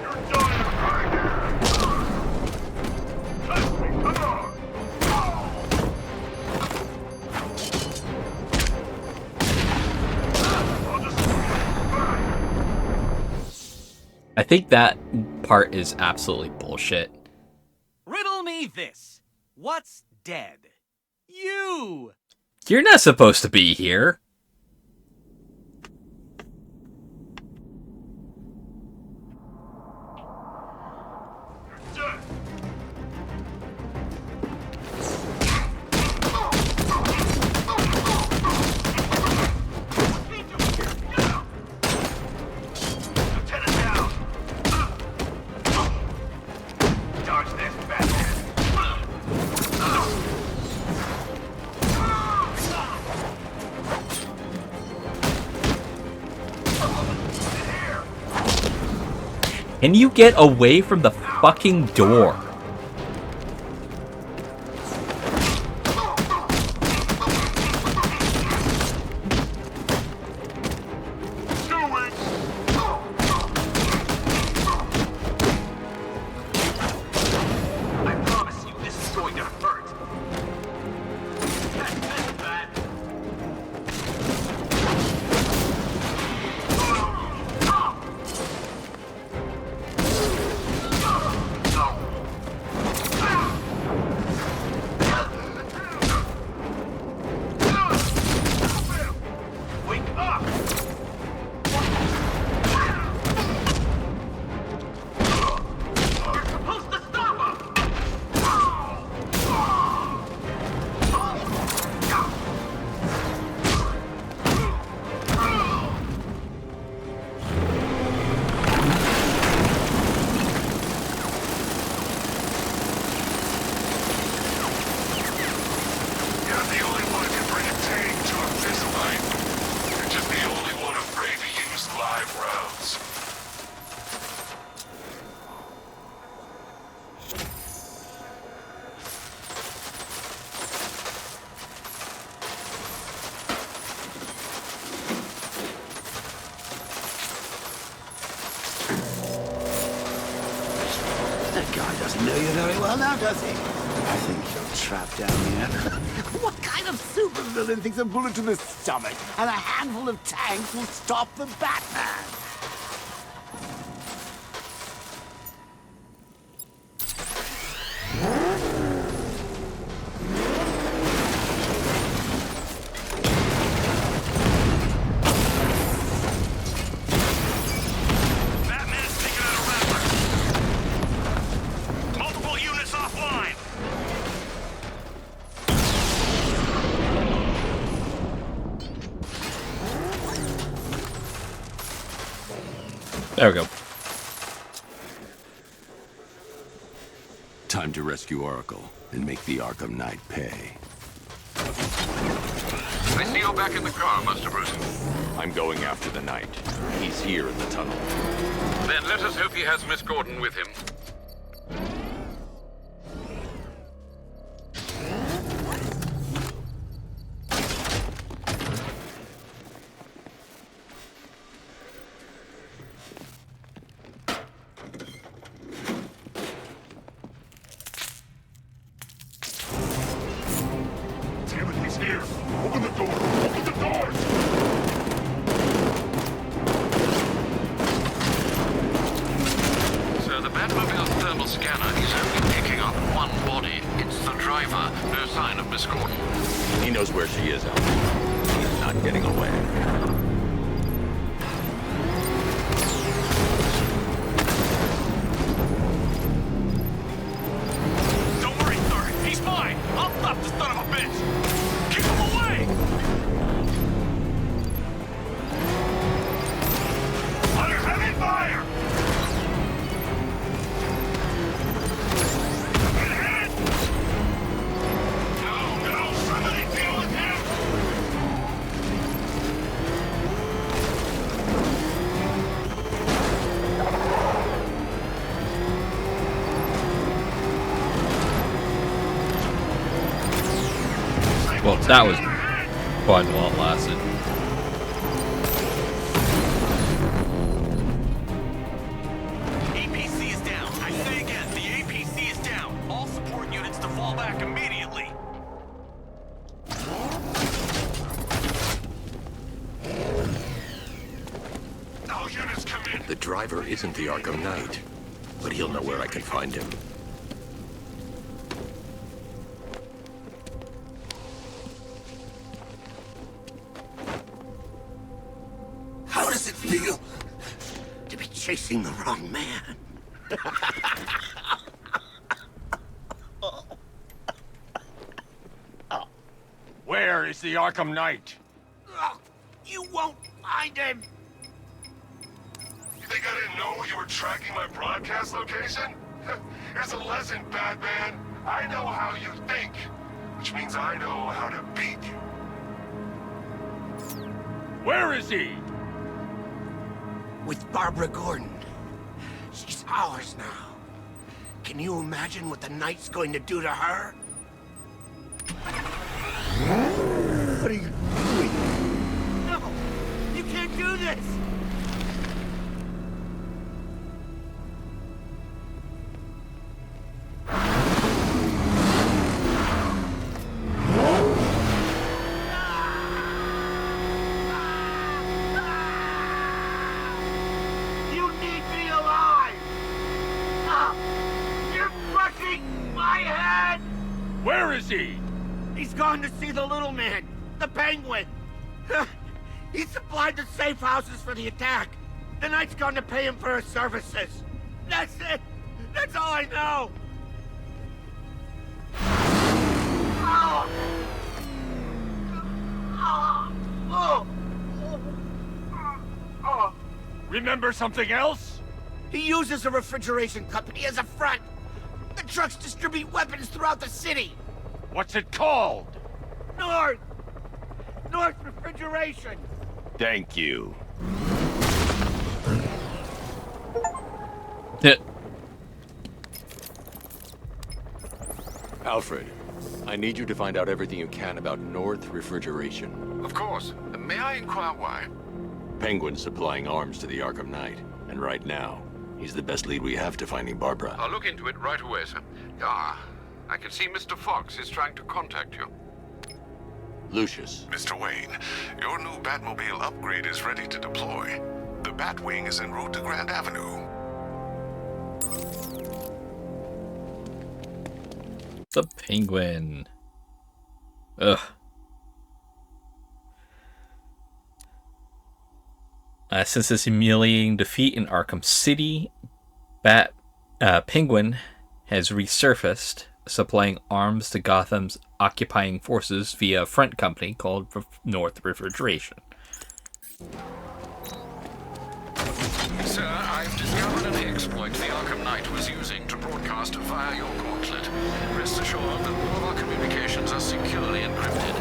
You're dying right here! Touch me! Come on! I'll just... I think that part is absolutely bullshit. Riddle me this. What's dead? You! You're not supposed to be here. Can you get away from the fucking door? Know you very well now, does he? I think you're trapped down here. What kind of supervillain thinks a bullet to the stomach and a handful of tanks will stop the Batman? There we go. Time to rescue Oracle and make the Arkham Knight pay. I see you're back in the car, Master Bruce. I'm going after the Knight. He's here in the tunnel. Then let us hope he has Miss Gordon with him. He knows where she is, Alfred. He's not getting away. Don't worry, sir. He's mine. I'll stop the son of a bitch. Keep him away! Under heavy fire! Well, that was fun while it lasted. APC is down. I say again, the APC is down. All support units to fall back immediately. All units come in. The driver isn't the Arkham Knight, but he'll know where I can find him. How does it feel to be chasing the wrong man? Where is the Arkham Knight? Oh, you won't find him! You think I didn't know you were tracking my broadcast location? Here's a lesson, Batman. I know how you think, which means I know how to beat you. Where is he? With Barbara Gordon. She's ours now. Can you imagine what the Knight's going to do to her? What are you doing? No! You can't do this! You need me alive! Ah! You're crushing my head! Where is he? He's gone to see the little man, the Penguin. He supplied the safe houses for the attack. The Knight's gone to pay him for his services. That's it. That's all I know. Oh. Oh. Oh. Remember something else? He uses a refrigeration company as a front. The trucks distribute weapons throughout the city. What's it called? North Refrigeration. Thank you. Alfred, I need you to find out everything you can about North Refrigeration. Of course. May I inquire why? Penguin's supplying arms to the Arkham Knight, and right now, he's the best lead we have to finding Barbara. I'll look into it right away, sir. I can see Mr. Fox is trying to contact you. Lucius. Mr. Wayne, your new Batmobile upgrade is ready to deploy. The Batwing is en route to Grand Avenue. The Penguin. Ugh. Since his humiliating defeat in Arkham City, Penguin has resurfaced, supplying arms to Gotham's occupying forces via a front company called North Refrigeration. Sir, I've discovered an exploit the Arkham Knight was using to broadcast via your gauntlet. Rest assured that all of our communications are securely encrypted.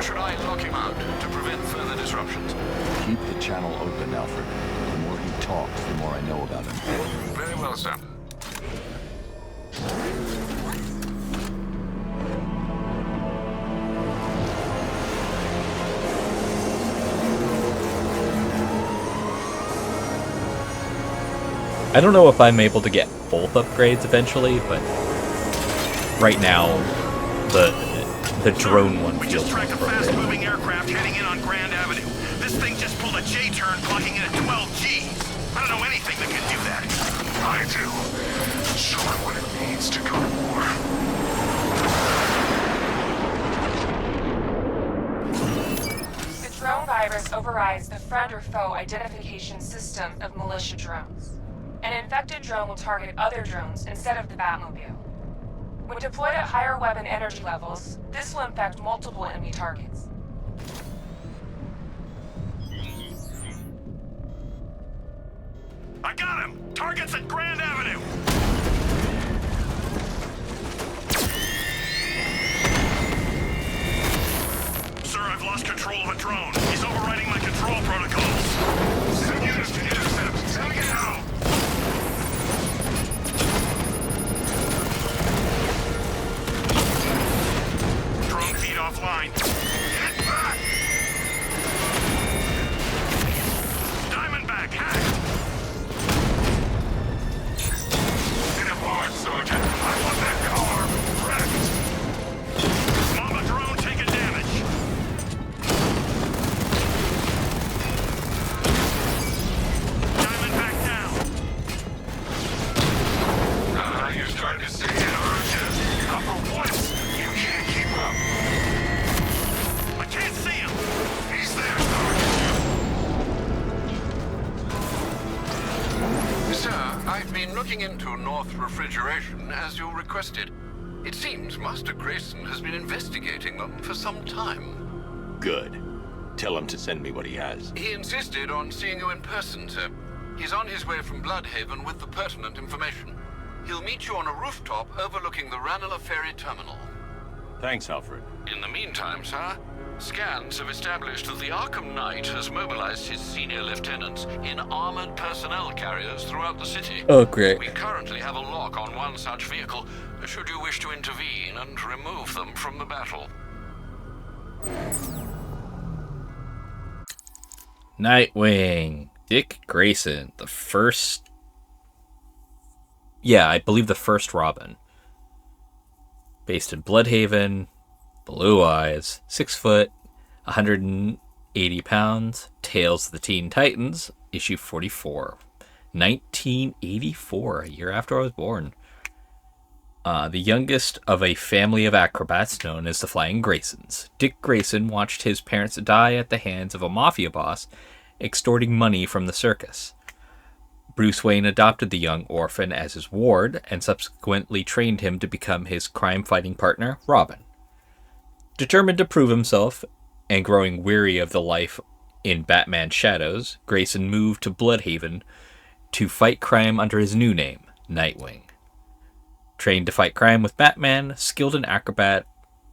Should I lock him out to prevent further disruptions? Keep the channel open, Alfred. The more he talks, the more I know about him. Very well, sir. I don't know if I'm able to get both upgrades eventually, but right now, the drone one We feels just more tracked a appropriate. fast-moving aircraft heading in on Grand Avenue. This thing just pulled a J-turn, clocking in at 12 Gs. I don't know anything that can do that. I do. Show it what it means to go to war. The drone virus overrides the friend or foe identification system of militia drones. An infected drone will target other drones instead of the Batmobile. When deployed at higher weapon energy levels, this will infect multiple enemy targets. I got him! Target's at Grand Avenue! Sir, I've lost control of a drone. He's overriding my control protocols. Send units to intercept. Take it out. Drone feed offline. Get back! Diamondback, hacked! Get him hard, Sergeant. I want that car wrecked. Mama drone taking damage. Diamondback down. You're starting to see it, aren't you? Now for once, you can't keep up. I can't see him. He's there, Sergeant. Sir, I've been looking into North Refrigeration as you requested. It seems Master Grayson has been investigating them for some time. Good. Tell him to send me what he has. He insisted on seeing you in person, sir. He's on his way from Bloodhaven with the pertinent information. He'll meet you on a rooftop overlooking the Ranelagh Ferry Terminal. Thanks, Alfred. In the meantime, sir, Scans have established that the Arkham Knight has mobilized his senior lieutenants in armored personnel carriers throughout the city. Oh, great. We currently have a lock on one such vehicle, should you wish to intervene and remove them from the battle. Nightwing. Dick Grayson, the first... Yeah, I believe the first Robin. Based in Bloodhaven, blue eyes, 6 foot, 180 pounds, Tales of the Teen Titans, issue 44. 1984, a year after I was born. The youngest of a family of acrobats known as the Flying Graysons. Dick Grayson watched his parents die at the hands of a mafia boss extorting money from the circus. Bruce Wayne adopted the young orphan as his ward and subsequently trained him to become his crime-fighting partner, Robin. Determined to prove himself and growing weary of the life in Batman's shadows, Grayson moved to Bloodhaven to fight crime under his new name, Nightwing. Trained to fight crime with Batman, a skilled acrobat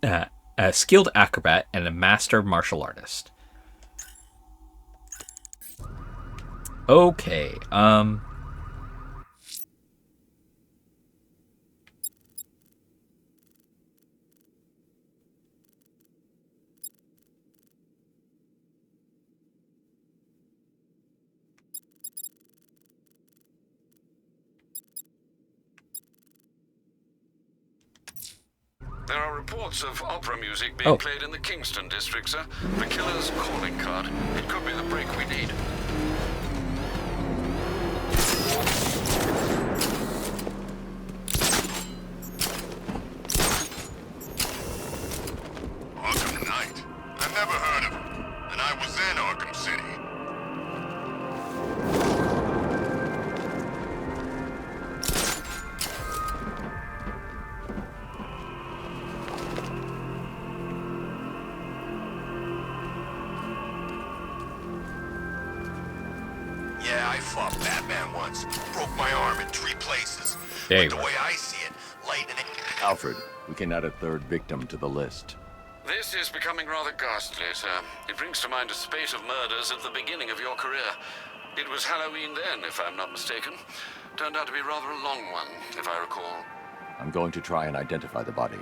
and a master martial artist. Okay, There are reports of opera music being played in the Kingston district, sir. The killer's calling card. It could be the break we need. Arkham Knight? I never heard of him. And I was in Arkham City. Yeah, I fought Batman once. Broke my arm in 3 places. There But you the go. way I see it, lightning... Alfred, we can add a 3rd victim to the list. This is becoming rather ghastly, sir. It brings to mind a spate of murders at the beginning of your career. It was Halloween then, if I'm not mistaken. Turned out to be rather a long one, if I recall. I'm going to try and identify the body.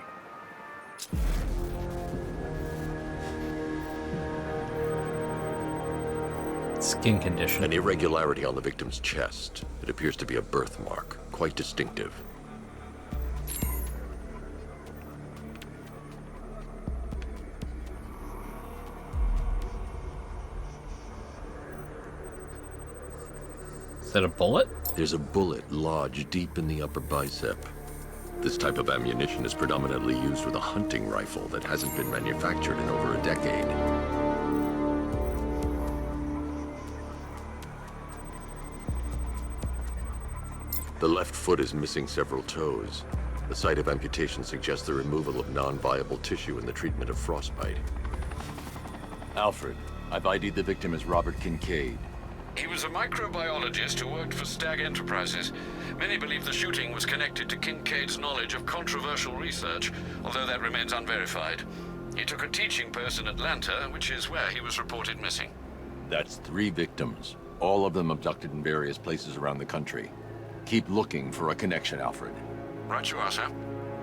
Skin condition. An irregularity on the victim's chest. It appears to be a birthmark, quite distinctive. Is that a bullet? There's a bullet lodged deep in the upper bicep. This type of ammunition is predominantly used with a hunting rifle that hasn't been manufactured in over a decade. The left foot is missing several toes. The site of amputation suggests the removal of non-viable tissue in the treatment of frostbite. Alfred, I've ID'd the victim as Robert Kincaid. He was a microbiologist who worked for Stag Enterprises. Many believe the shooting was connected to Kincaid's knowledge of controversial research, although that remains unverified. He took a teaching post in Atlanta, which is where he was reported missing. That's 3 victims, all of them abducted in various places around the country. Keep looking for a connection, Alfred. Right you are, sir.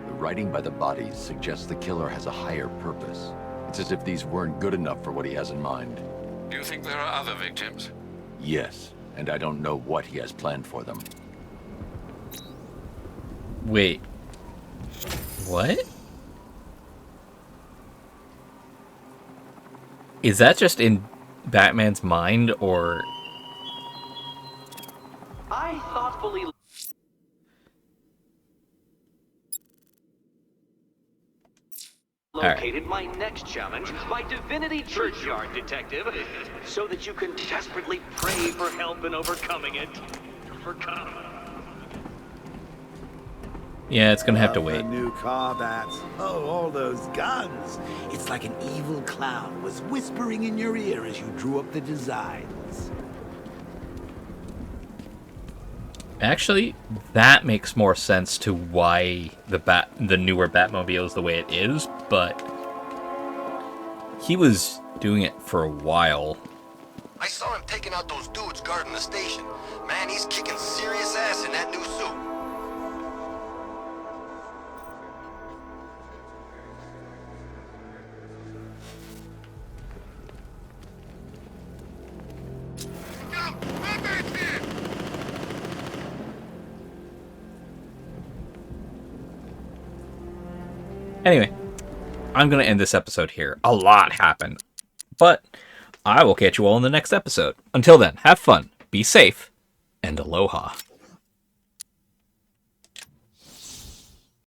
The writing by the bodies suggests the killer has a higher purpose. It's as if these weren't good enough for what he has in mind. Do you think there are other victims? Yes, and I don't know what he has planned for them. Wait. What? Is that just in Batman's mind, or... I thoughtfully located my next challenge, my Divinity Churchyard detective, so that you can desperately pray for help in overcoming it. Overcome. Yeah, it's gonna have to Love wait. the new car bats. Oh, all those guns. It's like an evil clown was whispering in your ear as you drew up the designs. Actually, that makes more sense to why the newer Batmobile is the way it is, but he was doing it for a while. I saw him taking out those dudes guarding the station. Man, he's kicking serious ass in that new suit. Anyway, I'm going to end this episode here. A lot happened. But I will catch you all in the next episode. Until then, have fun, be safe, and aloha.